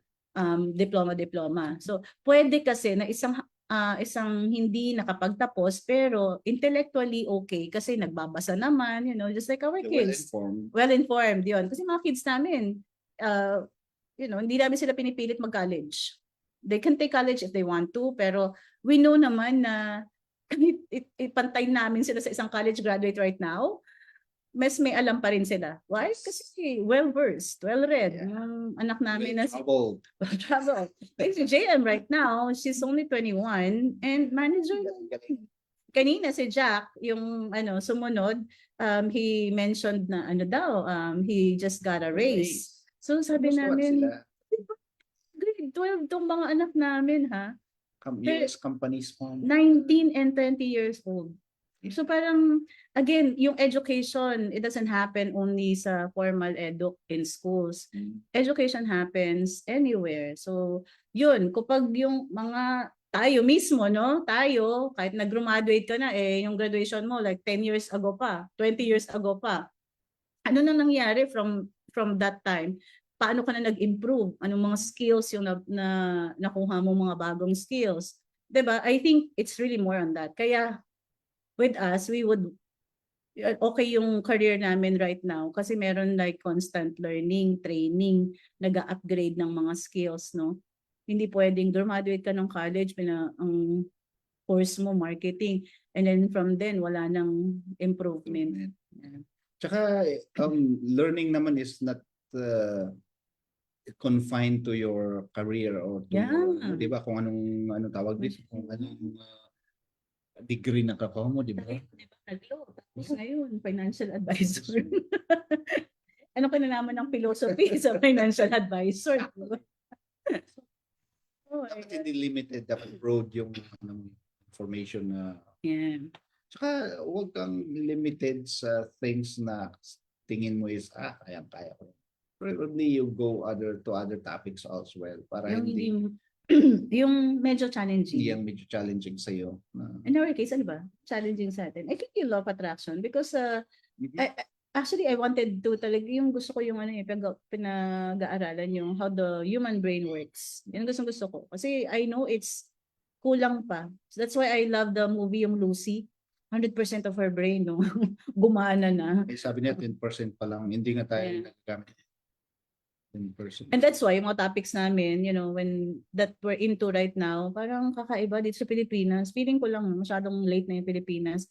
S2: diploma. So, pwede kasi na isang hindi nakapagtapos pero intellectually okay kasi nagbabasa naman, just like our kids. Well-informed yun. Kasi mga kids namin, hindi namin sila pinipilit mag-college. They can take college if they want to, pero we know naman na ipantay namin sila sa isang college graduate right now, mas may alam pa rin sila. Why? Kasi well-versed, well-read. Yung anak namin na travel. Si JM right now, she's only 21 and manager. Kanina si Jack, yung sumunod, he mentioned na he just got a raise. So sabi namin, grade 12 tong mga anak namin
S1: US companies po.
S2: 19 and 20 years old. So parang, again, yung education, it doesn't happen only sa formal edu in schools. Education happens anywhere. So yun, kapag yung mga tayo mismo, tayo, kahit nag-graduate ka na, yung graduation mo like 10 years ago pa, 20 years ago pa. Ano nang nangyari from that time? Paano ka na nag-improve? Anong mga skills yung nakuha mo, mga bagong skills? Diba? I think it's really more on that. Kaya with us, we would, okay yung career namin right now kasi meron like constant learning, training, nag-upgrade ng mga skills, no? Hindi pwedeng graduate ka ng college, ang course mo, marketing, and then from then, wala nang improvement.
S1: Tsaka, learning naman is not confined to your career or to your, di ba, kung anong tawag dito, kung anong degree na kakuha mo, di ba?
S2: Tapos ngayon, financial advisor. Ano kinalaman ng philosophy sa financial advisor?
S1: Dapat hindi limited, dapat broad yung information na.
S2: Yeah.
S1: Tsaka huwag kang limited sa things na tingin mo is, kaya ko. Probably you go to other topics as well. Para
S2: yung medyo challenging.
S1: Yung medyo challenging sa'yo.
S2: In our case, ano ba? Challenging sa atin. I think yung law of attraction because actually I wanted to talaga yung gusto ko yung pinag-aaralan yung how the human brain works. Yan gusto ko. Kasi I know it's kulang pa. So that's why I love the movie yung Lucy. 100% of her brain, gumana na.
S1: Sabi niya 10% pa lang. Hindi nga tayo nagagamit. in person.
S2: And that's why yung mga topics namin, when that we're into right now, parang kakaiba dito sa Pilipinas. Feeling ko lang masyadong late na yung Pilipinas.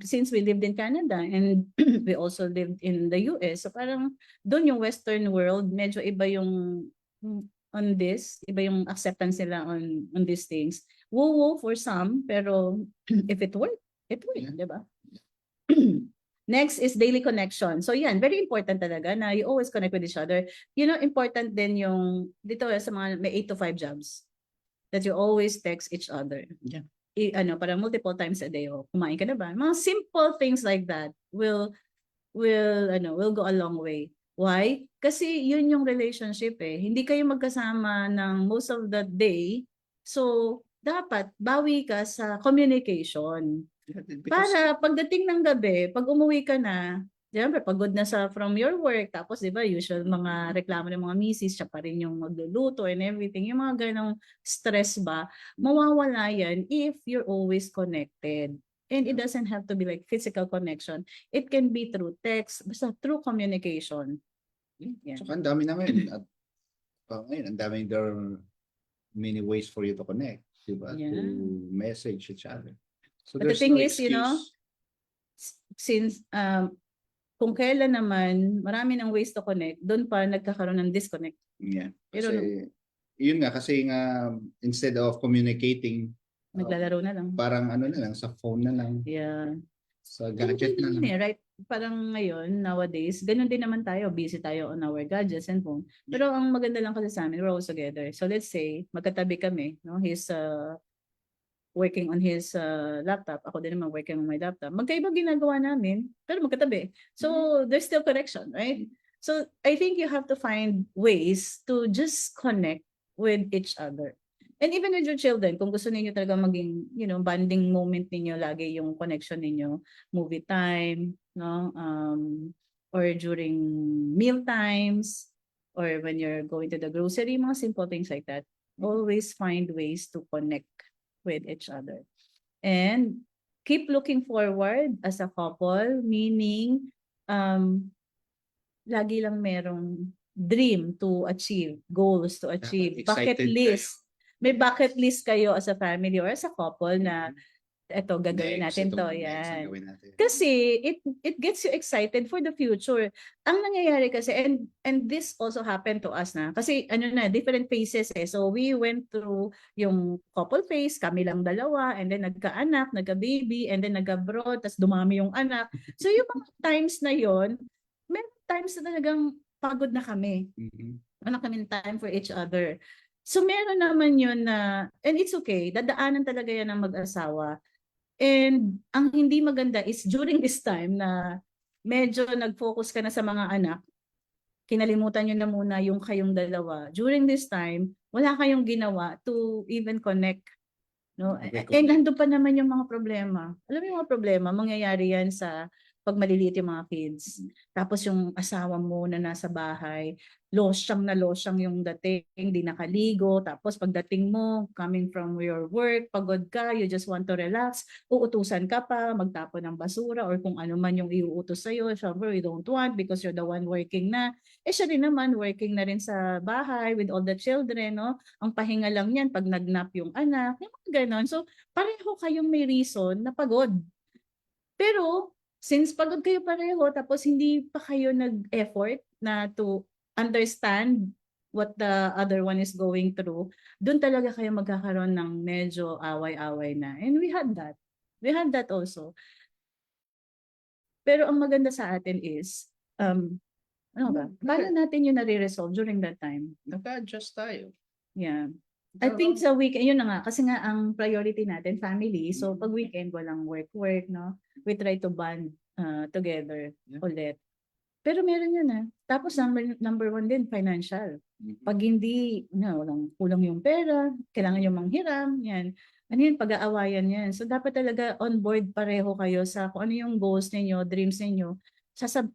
S2: Since we lived in Canada and we also lived in the US, so parang doon yung Western world, medyo iba yung on this, iba yung acceptance nila on these things. Woo-woo for some, pero if it work,
S1: Yeah.
S2: di ba? Next is daily connection. So yan, very important talaga na you always connect with each other. Important din yung dito sa mga may 8 to 5 jobs that you always text each other.
S1: Yeah.
S2: Para multiple times a day. Kumain ka na ba? Mga simple things like that will go a long way. Why? Kasi yun yung relationship eh. Hindi kayo magkasama ng most of the day. So, dapat bawi ka sa communication.
S1: Because
S2: Para pagdating ng gabi, pag umuwi ka na, siyempre pagod na from your work, tapos di ba usual mga reklamo ng mga misis, siya pa rin yung magluluto and everything, yung mga ganong stress ba, mawawala yan if you're always connected. And it doesn't have to be like physical connection. It can be through text, basta through communication. Yeah.
S1: Saka ang dami na ngayon. At ngayon, there are many ways for you to connect, diba?
S2: Yeah.
S1: To message each other. So
S2: But the
S1: there's
S2: thing
S1: no
S2: is,
S1: excuse.
S2: Since kung kailan naman marami ng ways to connect, doon pa nagkakaroon ng disconnect.
S1: Yeah.
S2: Pero
S1: Yun nga, kasi nga, instead of communicating,
S2: naglalaro na lang.
S1: parang ano na lang, sa phone na lang,
S2: Yeah.
S1: sa gadget na lang.
S2: Right? Parang ngayon, nowadays, ganun din naman tayo. Busy tayo on our gadgets and phone. Pero ang maganda lang kasi sa amin, we're all together. So let's say, magkatabi kami. No? He's working on his laptop. Ako din naman working on my laptop. Magkaibang ginagawa namin, pero magkatabi. So there's still connection, right? So I think you have to find ways to just connect with each other. And even with your children, kung gusto niyo talaga maging, bonding moment ninyo, lagi yung connection ninyo, movie time, no? Or during meal times, or when you're going to the grocery, mga simple things like that. Always find ways to connect with each other. And keep looking forward as a couple, meaning lagi lang merong dream to achieve, goals to achieve, bucket list. May bucket list kayo as a family or as a couple na eto gagawin natin to, yan. Kasi it gets you excited for the future. Ang nangyayari kasi and this also happened to us na kasi different phases eh. So we went through yung couple phase, kami lang dalawa, and then nagkaanak, nagka-baby, and then nag-abroad, tas dumami yung anak. So yung mga times na yon, may times na talagang pagod na kami. Wala kami time for each other. So meron naman yun na, and it's okay, dadaanan talaga yan ng mag-asawa. And ang hindi maganda is during this time na medyo nag-focus ka na sa mga anak, kinalimutan nyo na muna yung kayong dalawa. During this time, wala kayong ginawa to even connect. No? And nandun pa naman yung mga problema. Alam mo yung mga problema, mangyayari yan sa pag maliliit yung mga kids. Tapos yung asawa mo na nasa bahay, losyang yung dating, hindi nakaligo. Tapos pagdating mo, coming from your work, pagod ka, you just want to relax, uutusan ka pa, magtapon ng basura or kung ano man yung iuutos sa'yo. Siyempre, we don't want because you're the one working na. Siya rin naman, working na rin sa bahay with all the children. No? Ang pahinga lang yan pag nagnap yung anak. Yung mga ganon. So, pareho kayong may reason na pagod. Pero, since pagod kayo pareho, tapos hindi pa kayo nag-effort na to understand what the other one is going through, doon talaga kayo magkakaroon ng medyo away-away na. And we had that. We had that also. Pero ang maganda sa atin is, paano natin yung nare-resolve during that time?
S1: Naka-adjust tayo.
S2: Yeah. I think sa weekend, yun na nga, kasi nga ang priority natin, family. So pag weekend, walang work, no? We try to bond together ulit. Pero meron yun Tapos number one din, financial. Pag hindi, walang kulang yung pera, kailangan yung manghiram, yan. Ano yun, pag-aawayan yan. So dapat talaga on board pareho kayo sa kung ano yung goals ninyo, dreams ninyo.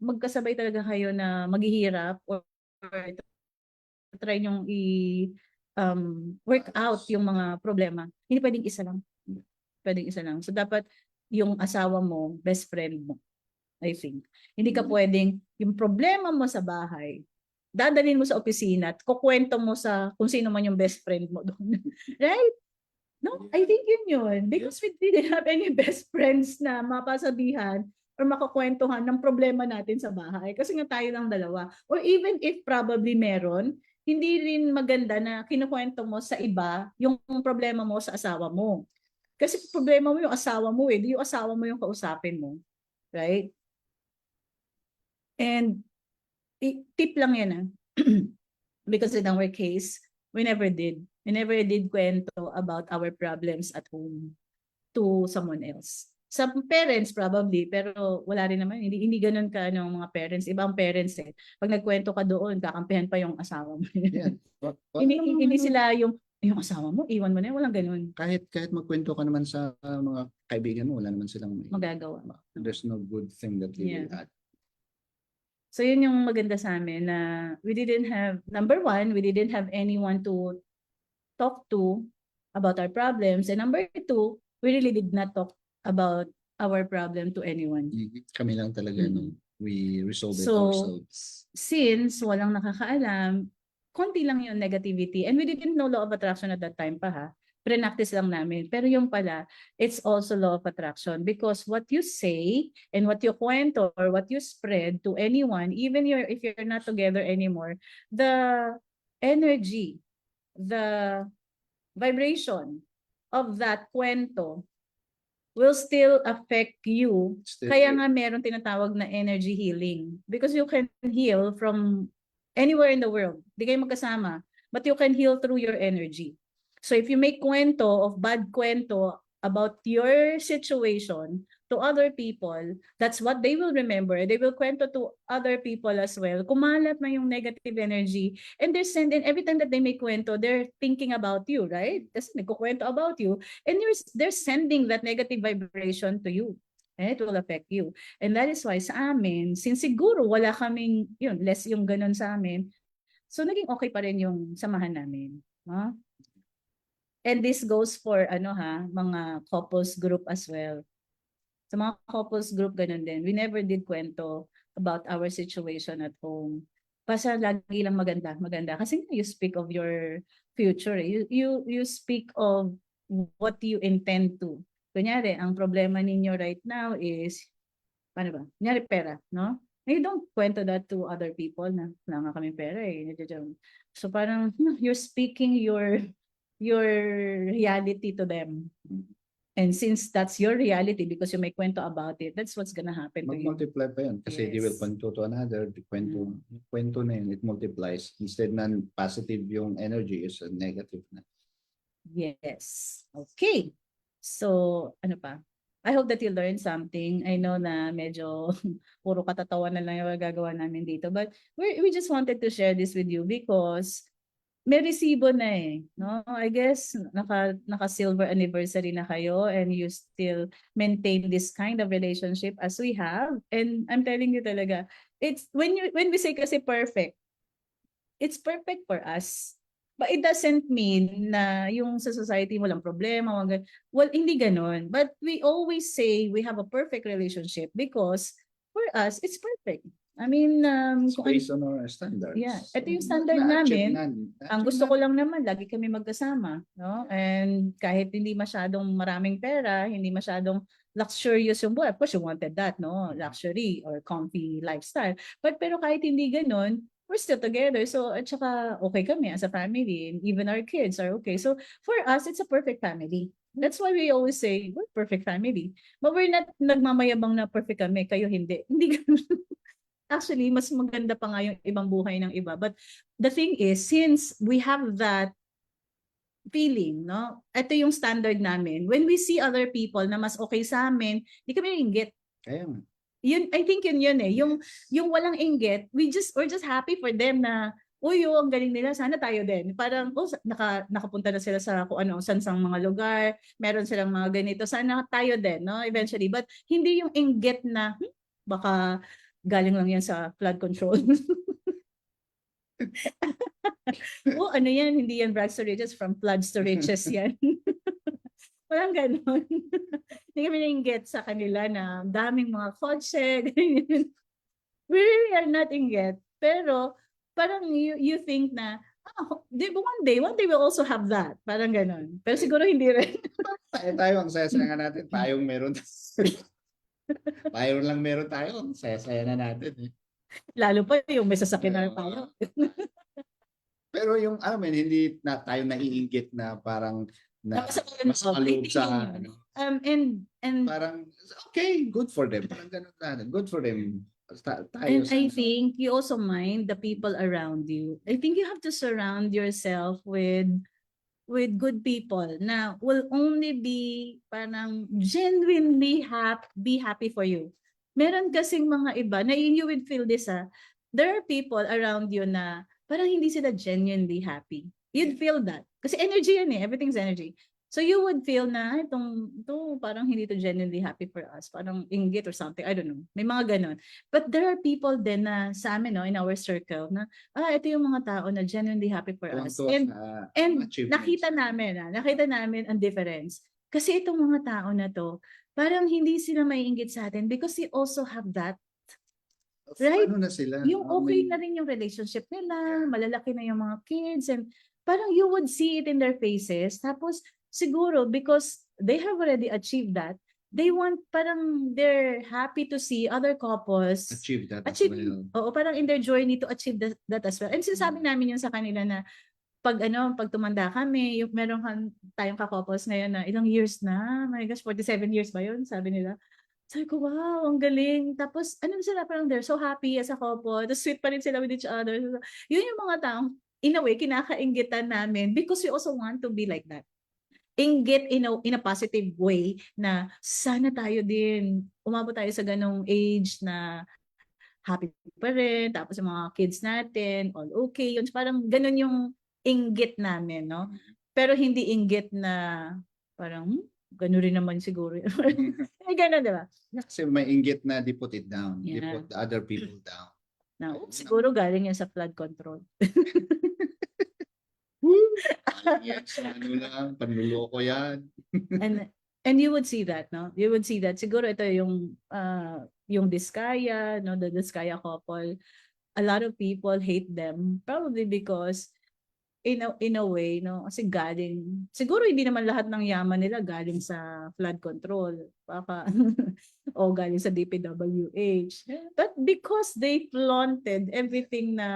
S2: Magkasabay talaga kayo na maghihirap or try nyong work out yung mga problema. Hindi pwedeng isa lang. Pwedeng isa lang. So dapat yung asawa mo, best friend mo. I think. Hindi ka pwedeng yung problema mo sa bahay, dadalhin mo sa opisina at kukwento mo sa kung sino man yung best friend mo doon. Right? No, I think yun. Because we didn't have any best friends na mapasabihan or makakwentuhan ng problema natin sa bahay. Kasi nga tayo lang dalawa. Or even if probably meron, hindi rin maganda na kinukwento mo sa iba yung problema mo sa asawa mo. Kasi problema mo yung asawa mo di yung asawa mo yung kausapin mo. Right? And tip lang yan because in our case, we never did. We never did kwento about our problems at home to someone else. Some parents probably, pero wala rin naman. Hindi ganun ka ng mga parents. Ibang parents Pag nagkwento ka doon, kakampihan pa yung asawa mo.
S1: Yeah.
S2: Hindi sila yung asawa mo, iwan mo na. Walang ganun.
S1: Kahit magkwento ka naman sa mga kaibigan mo, wala naman silang
S2: magagawa.
S1: There's no good thing that they will add.
S2: So yun yung maganda sa amin na we didn't have, number one, we didn't have anyone to talk to about our problems. And number two, we really did not talk about our problem to anyone.
S1: Kami lang talaga, we resolve it
S2: So,
S1: ourselves.
S2: since walang nakakaalam, konti lang yung negativity. And we didn't know law of attraction at that time pa Pre-practice lang namin. Pero yung pala, it's also law of attraction because what you say and what you kwento or what you spread to anyone, even if you're not together anymore, the energy, the vibration of that kwento will still affect you. Kaya nga meron tinatawag na energy healing. Because you can heal from anywhere in the world. Di kayo magkasama. But you can heal through your energy. So if you make kwento of bad kwento about your situation to other people, that's what they will remember. They will kwento to other people as well. Kumalat na yung negative energy. And they're sending, every time that they make kwento, they're thinking about you, right? Kasi nagkukwento about you. And they're sending that negative vibration to you. And it will affect you. And that is why sa amin, since siguro wala kaming, less yung ganun sa amin, so naging okay pa rin yung samahan namin. And this goes for mga couples group as well. Sa mga couples group, ganun din. We never did kwento about our situation at home. Basta lagi lang maganda. Kasi you speak of your future. You speak of what you intend to. Kunyari, ang problema ninyo right now is, paano ba? Kunyari, pera, no? You don't kwento that to other people na wala nga kami pera So parang, you're speaking your reality to them. And since that's your reality because you may kwento about it, that's what's gonna happen to you.
S1: Mag-multiply pa yun kasi they will kwento to another, kwento na yun, it multiplies. Instead na positive yung energy is a negative na.
S2: Yes. Okay. So, ano pa? I hope that you learned something. I know na medyo puro katatawa na lang yung gagawa namin dito. But we just wanted to share this with you because may resibo na no? I guess naka silver anniversary na kayo and you still maintain this kind of relationship as we have. And I'm telling you talaga, it's when we say kasi perfect, it's perfect for us. But it doesn't mean na yung sa society walang problema. Well, hindi ganon. But we always say we have a perfect relationship because for us, it's perfect. I mean,
S1: based on our standards.
S2: Yeah, ito yung standard namin. Ang gusto ko lang naman, lagi kami magkasama. No? And kahit hindi masyadong maraming pera, hindi masyadong luxurious yung buhay. Of course, you wanted that, no? Luxury or comfy lifestyle. Pero kahit hindi ganun, we're still together. So, at saka okay kami as a family. And even our kids are okay. So, for us, it's a perfect family. That's why we always say, we're perfect family. But we're not nagmamayabang na perfect kami, kayo hindi. Hindi ganun. Actually, mas maganda pa nga yung ibang buhay ng iba. But the thing is, since we have that feeling, no? Ito yung standard namin. When we see other people na mas okay sa amin, di kami inggit.
S1: Kaya nga.
S2: Yun, I think yun yung walang inggit, we're just happy for them na, ang galing nila, sana tayo din. Parang, nakapunta na sila sa kung ano, sang mga lugar, meron silang mga ganito, sana tayo din, no? Eventually. But hindi yung inggit na, baka galing lang yan sa flood control. Ano yan? Hindi yan rags to riches, from floods to riches yan. Walang ganon. Hindi kami nainggit sa kanila na daming mga kotse. We really are not inggit. Pero parang you think na, one day we'll also have that. Parang ganon. Pero siguro hindi rin.
S1: Tayo ang saya-saya nga natin. Tayong meron. Tayo lang meron tayo. Ang saya-saya na natin eh.
S2: Lalo pa yung may sasakyan na tayo.
S1: Pero yung hindi na tayo naiinggit na parang na mas maloob sa
S2: and
S1: parang okay, good for them. Parang ganun na. Good for them. Tayo
S2: And
S1: sa
S2: I think you also mind the people around you. I think you have to surround yourself with good people na will only be parang genuinely be happy for you. Meron kasing mga iba na you would feel this there are people around you na parang hindi sila genuinely happy. You'd feel that. Kasi energy yan eh. Everything's energy. So you would feel na ito parang hindi to genuinely happy for us. Parang inggit or something. I don't know. May mga ganon. But there are people din na sa amin, no, in our circle na ito yung mga tao na genuinely happy for us. And nakita namin ang difference. Kasi itong mga tao na to, parang hindi sila maiinggit sa atin because they also have that. Right?
S1: Ano na sila?
S2: Yung okay na rin yung relationship nila, malalaki na yung mga kids, and parang you would see it in their faces. Tapos siguro because they have already achieved that, they're happy to see other couples
S1: achieve that as well.
S2: Oo, parang in their journey to achieve that as well. And sinasabi namin yun sa kanila na pag tumanda kami, yung tayong ka-couples ngayon na ilang years na, my gosh, 47 years ba yun? Sabi nila. Sabi ko, wow, ang galing. Tapos, sila parang they're so happy as a couple. Tapos sweet pa rin sila with each other. Yun yung mga taong, in a way, kinakainggitan namin because we also want to be like that. Inggit in a positive way na sana tayo din, umabot tayo sa ganong age na happy pa rin. Tapos yung mga kids natin, all okay. Yun, parang ganon yung inggit namin, no? Pero hindi inggit na parang, gano'n rin naman siguro. Ay, gano'n, di ba?
S1: Kasi may inggit na they put it down. They put the other people down.
S2: Siguro galing yan sa flood control.
S1: Yes, lang, panluloko yan.
S2: And you would see that, no? You would see that. Siguro ito yung Diskaya, no? The Diskaya couple. A lot of people hate them probably because in a way, no? Kasi siguro hindi naman lahat ng yaman nila galing sa flood control. Baka, o galing sa DPWH. But because they flaunted everything na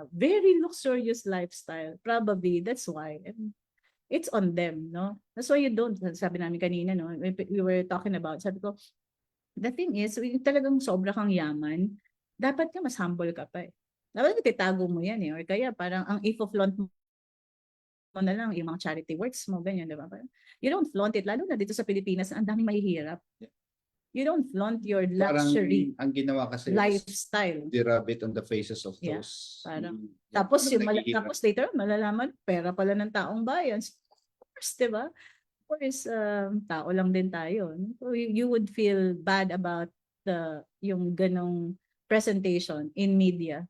S2: very luxurious lifestyle, probably that's why. And it's on them, no? That's why you don't, sabi namin kanina, no? We were talking about, sabi ko, the thing is, talagang sobra kang yaman, dapat ka mas humble ka pa eh. Dapat ititago mo yan eh. Or kaya parang ang ifo-flaunt mo na lang yung mga charity works mo, ganyan, di ba? You don't flaunt it, lalo na dito sa Pilipinas, ang daming mahihirap. You don't flaunt your luxury
S1: ang ginawa kasi
S2: lifestyle.
S1: They rub it on the faces of those.
S2: Parang, tapos later, malalaman, pera pala ng taong bayan. Of course, di ba? Of course, tao lang din tayo. So you would feel bad about yung ganong presentation in media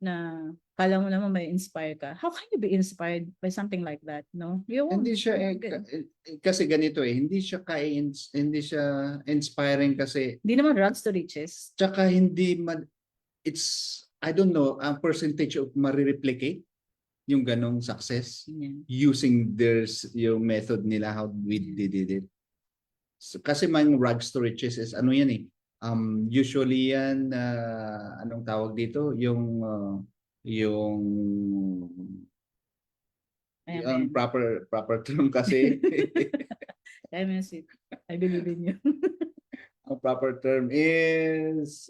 S2: na kala mo naman may inspire ka. How can you be inspired by something like that, no?
S1: Hindi siya kasi ganito eh, hindi siya inspiring kasi
S2: hindi naman rags to riches.
S1: Tsaka it's I don't know, ang percentage of ma-replicate yung ganong success using yung method nila how we did it. So, kasi mang rags to riches is yan eh. Usually yan anong tawag dito? Yung proper term kasi.
S2: I believe in you.
S1: Ang proper term is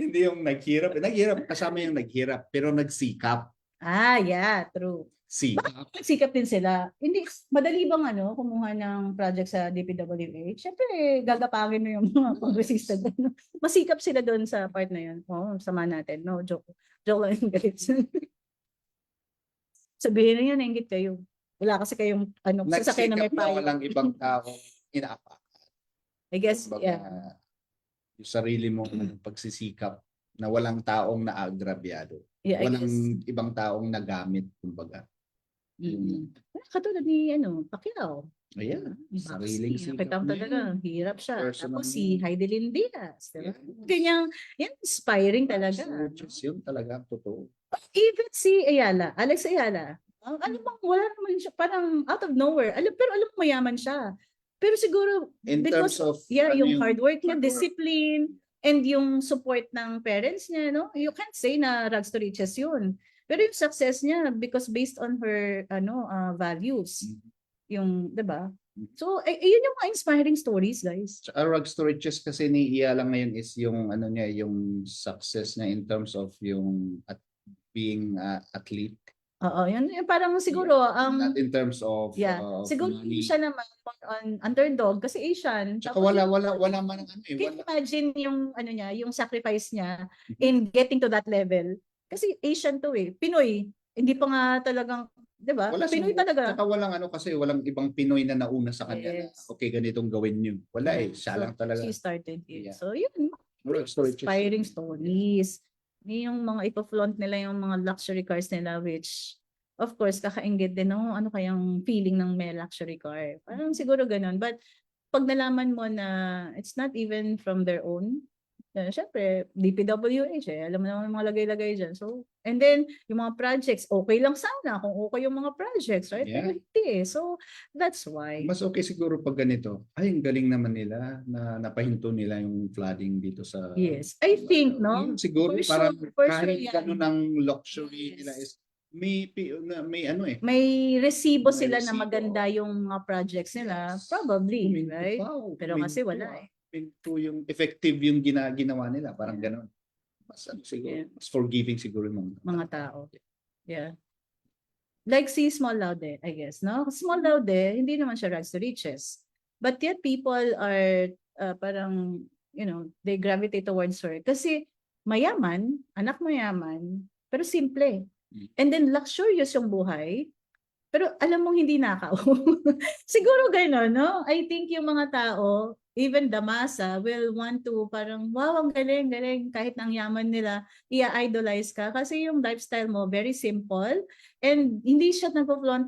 S1: hindi yung naghirap. Naghirap kasama yung naghirap pero nagsikap.
S2: Yeah, true.
S1: Sikap.
S2: Nagsikap din sila. Hindi, madali bang kumuha ng project sa DPWH? Siyempre, gagapangin mo yung mga kongresista doon. Masikap sila doon sa part na yun. Sama natin. No, joke. Joke lang yung galit. Sabihin na yun, nainggit kayo. Wala kasi kayong sasakyan na may payo.
S1: Walang ibang tao inaapakan.
S2: I guess,
S1: yung sarili mong pagsisikap na walang taong naagrabyado. Walang ibang taong nagamit, kumbaga.
S2: Katulad ni Pacquiao.
S1: Ayan,
S2: Maxi,
S1: sariling sikap
S2: nakita mo
S1: niya
S2: talaga,
S1: yun.
S2: hirap siya.
S1: Personal
S2: Tapos
S1: niya
S2: si
S1: yun.
S2: Heidelin Diaz, di ba?
S1: Yes.
S2: Ganyang, yan, inspiring talaga.
S1: Absolute truth yun talaga, totoo.
S2: Even si Ayala, Alex Ayala, alam mo, wala naman siya, parang out of nowhere. Pero alam mo, mayaman siya. Pero siguro,
S1: In
S2: because,
S1: terms of,
S2: yeah,
S1: ano
S2: yung
S1: yung
S2: hard work niya,
S1: hard work.
S2: discipline, and yung support ng parents niya, no? You can't say na rags to riches yun. Pero yung success niya, because based on her, values, yung, di ba? So, yun yung mga inspiring stories, guys.
S1: Tsaka rags to riches kasi ni Iya lang ngayon is yung ano niya, yung success niya in terms of yung at being athlete.
S2: Oo, yun, yung parang siguro,
S1: Not in terms of
S2: yeah, siguro
S1: money.
S2: siya naman more on underdog kasi Asian.
S1: Tsaka
S2: Tapos
S1: wala man ang ano eh.
S2: can you
S1: Wala.
S2: imagine yung ano niya, yung sacrifice niya in getting to that level? Kasi Asian to eh, Pinoy. Hindi pa nga talagang, 'di ba?
S1: Wala
S2: Pinoy
S1: siyang,
S2: talaga.
S1: tsaka walang ano kasi walang ibang Pinoy na nauna sa kanya na
S2: Yes.
S1: okay ganitong gawin niyo. Wala
S2: Yeah.
S1: eh, siya
S2: So,
S1: lang talaga.
S2: she started it.
S1: Yeah.
S2: So, yun.
S1: Rags to riches.
S2: Inspiring stories. Yung mga ipo-flaunt nila yung mga luxury cars nila which of course kakaingit din no ano kayang feeling ng may luxury car. Parang siguro ganun. But pag nalaman mo na it's not even from their own, syempre, DPWH eh. Alam mo naman yung mga lagay-lagay dyan. So, and then, yung mga projects, okay lang sana kung okay yung mga projects, right?
S1: Yeah.
S2: Pero hindi eh. So, that's why.
S1: Mas okay siguro pag ganito. Ay, ang galing naman nila na napahinto nila yung flooding dito sa...
S2: Yes. I think, no?
S1: Yun, siguro
S2: For
S1: parang
S2: sure, for sure
S1: kahit
S2: yan.
S1: ganun ang luxury
S2: Yes.
S1: nila is may ano eh.
S2: May resibo
S1: May
S2: sila na
S1: resibo.
S2: maganda yung mga projects nila.
S1: Yes.
S2: Probably,
S1: Huminto
S2: right?
S1: pa,
S2: Pero kasi
S1: huminto,
S2: wala eh.
S1: Huminto yung effective yung ginawa nila. Parang ganun. Mas ano siguro,
S2: Yeah.
S1: mas forgiving siguro yung
S2: Mga tao. Yeah. Like si Small Laude, I guess, no? Small Laude, hindi naman siya rags to riches. But yet people are parang, they gravitate towards her. Kasi mayaman, anak mayaman, pero simple. And then luxurious yung buhay, pero alam mong hindi nakaw. Siguro gano'n, no? I think yung mga tao, even the masa, will want to parang, wow, ang galing, galing. Kahit ang yaman nila, i-idolize ka. Kasi yung lifestyle mo, very simple. And hindi siya nagpo-flaunt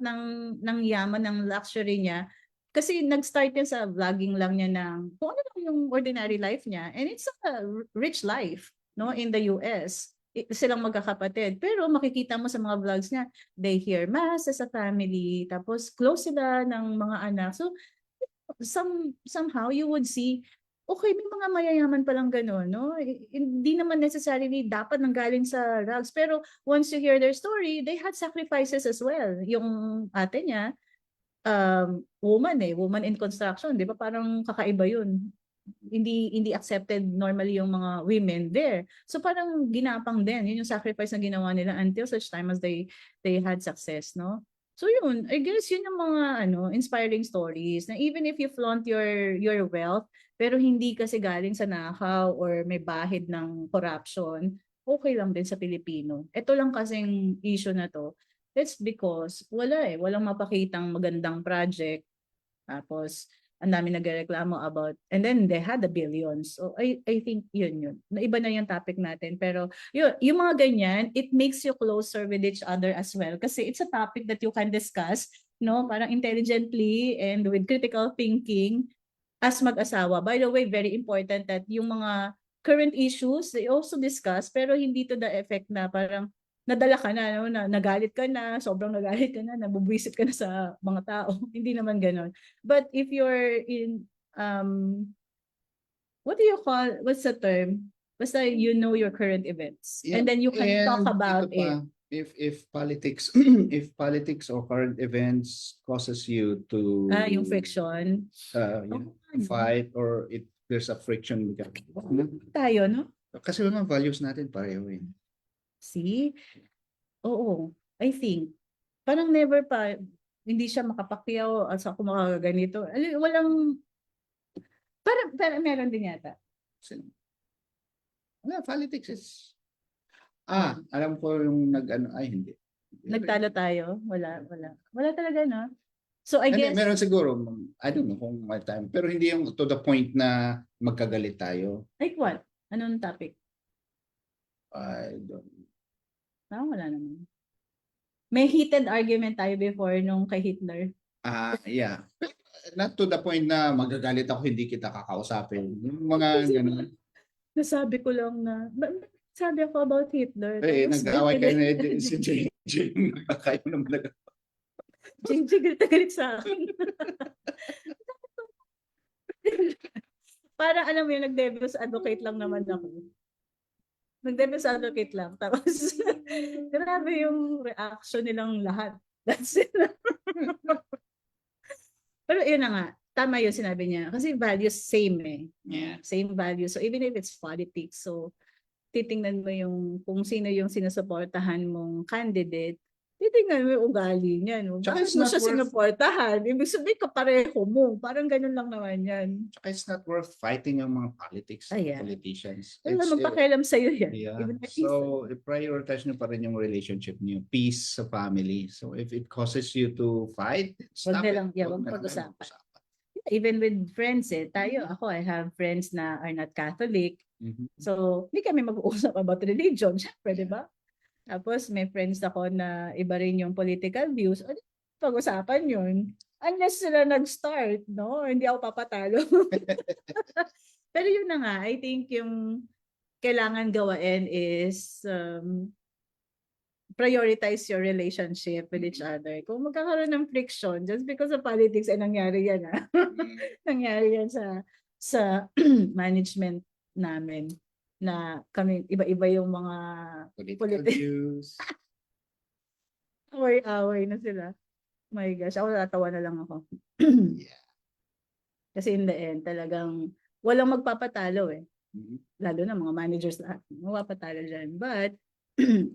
S2: ng yaman, ng luxury niya. Kasi nag-start yan sa vlogging lang niya ng kung ano lang yung ordinary life niya. And it's a rich life, no, in the US. Silang magkakapatid. Pero makikita mo sa mga vlogs niya, they hear mass as a family, tapos close sila ng mga anak. So, somehow you would see, okay, may mga mayayaman palang gano'n, no? Hindi naman necessarily dapat nanggaling sa rags. Pero once you hear their story, they had sacrifices as well. Yung ate niya, woman in construction, di ba? Parang kakaiba yun. Hindi accepted normally yung mga women there. So parang ginapang din, yun yung sacrifice na ginawa nila until such time as they had success, no? So yun, I guess yun yung mga inspiring stories na even if you flaunt your wealth, pero hindi kasi galing sa nakaw or may bahid ng corruption, okay lang din sa Pilipino. Ito lang kasing issue na to. It's because walang mapakitang magandang project. Tapos ang dami nagrereklamo about, and then they had the billions. So I think yun. Iba na yung topic natin. Pero yung mga ganyan, it makes you closer with each other as well. Kasi it's a topic that you can discuss, no? Parang intelligently and with critical thinking as mag-asawa. By the way, very important that yung mga current issues, they also discuss, pero hindi to the effect na parang nadala ka na, no? Na nagalit ka na, sobrang nagalit ka na, nabubwisit ka na sa mga tao. Hindi naman ganon. But if you're in, what do you call, what's the term? Basta you know your current events.
S1: Yeah.
S2: And then you can talk
S1: And
S2: about
S1: ito pa,
S2: it.
S1: if politics if politics or current events causes you to
S2: Yung friction.
S1: fight or there's a friction
S2: Tayo, no?
S1: kasi mga values natin pareho eh.
S2: See? Oo, I think. Parang never pa, hindi siya makapakyaw at sa kumakaganito. Walang, parang meron din yata.
S1: Politics is, alam ko yung hindi.
S2: Nagtalo tayo? Wala talaga, no? So I guess,
S1: meron siguro, I don't know kung may time, pero hindi yung to the point na magkagalit tayo.
S2: like what? Anong topic?
S1: I don't
S2: Wala naman. May heated argument tayo before nung kay Hitler.
S1: yeah. not to the point na magagalit ako, hindi kita kakausapin. Yung mga ganun.
S2: Nasabi ko lang na, sabi ako about Hitler.
S1: Eh,
S2: Tapos
S1: nag-away kayo
S2: galit-
S1: na si JJ. Kayo naman nag
S2: Jing galit na galit sa akin. Para alam mo yun, nag-devil's advocate lang naman ako. Nag-devil's advocate lang. Tapos, grabe yung reaction nilang lahat. That's it. Pero yun na nga, tama yung sinabi niya. Kasi values same eh.
S1: Yeah.
S2: Same values. So even if it's politics, so titingnan mo yung kung sino yung sinusuportahan mong candidate, titingnan mo yung ugali niyan.
S1: Tsaka
S2: Bakit
S1: it's
S2: mo
S1: not
S2: siya
S1: worth-
S2: sinuportahan? Ibig sabihin kapareho mo. Parang ganun lang naman yan.
S1: Tsaka it's not worth fighting yung mga politics,
S2: Ayan.
S1: politicians.
S2: Wala magpakialam sa'yo yan.
S1: Yeah.
S2: Even if
S1: So, prioritize nyo pa rin yung relationship niyo, peace sa family. So, if it causes you to fight, stop
S2: na
S1: it.
S2: lang, yeah,
S1: Huwag
S2: wag
S1: na lang kayo
S2: pag-usapan.
S1: mag-usapan.
S2: even with friends eh. Ako, I have friends na are not Catholic.
S1: Mhm.
S2: So, hindi kami mag-uusap about religion. Siyempre, di ba? Tapos, may friends ako na iba rin yung political views. O, pag-usapan yun. Unless sila nag-start, no? Hindi ako papatalo. Pero yun na nga, I think yung kailangan gawain is prioritize your relationship with each other. Kung magkakaroon ng friction, just because of politics, ay nangyari yan. Nangyari yan sa management namin na kami, iba-iba yung mga
S1: Political views.
S2: away-away na sila. My gosh, ako natawa na lang ako.
S1: Yeah.
S2: Kasi in the end, talagang walang magpapatalo eh.
S1: Mhm.
S2: Lalo na mga managers lahat, magpapatalo dyan. But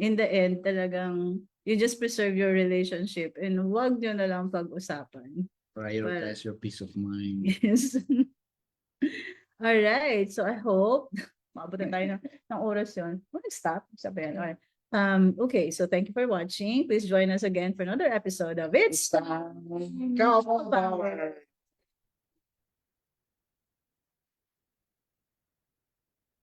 S2: in the end, talagang you just preserve your relationship and wag nyo na lang pag-usapan.
S1: Prioritize your peace of mind.
S2: Yes. All right. So I hope maabot na tayo ng oras yun. Stop. Sabi yan. Okay. Okay, so thank you for watching. Please join us again for another episode of It's Time
S1: Couple Power.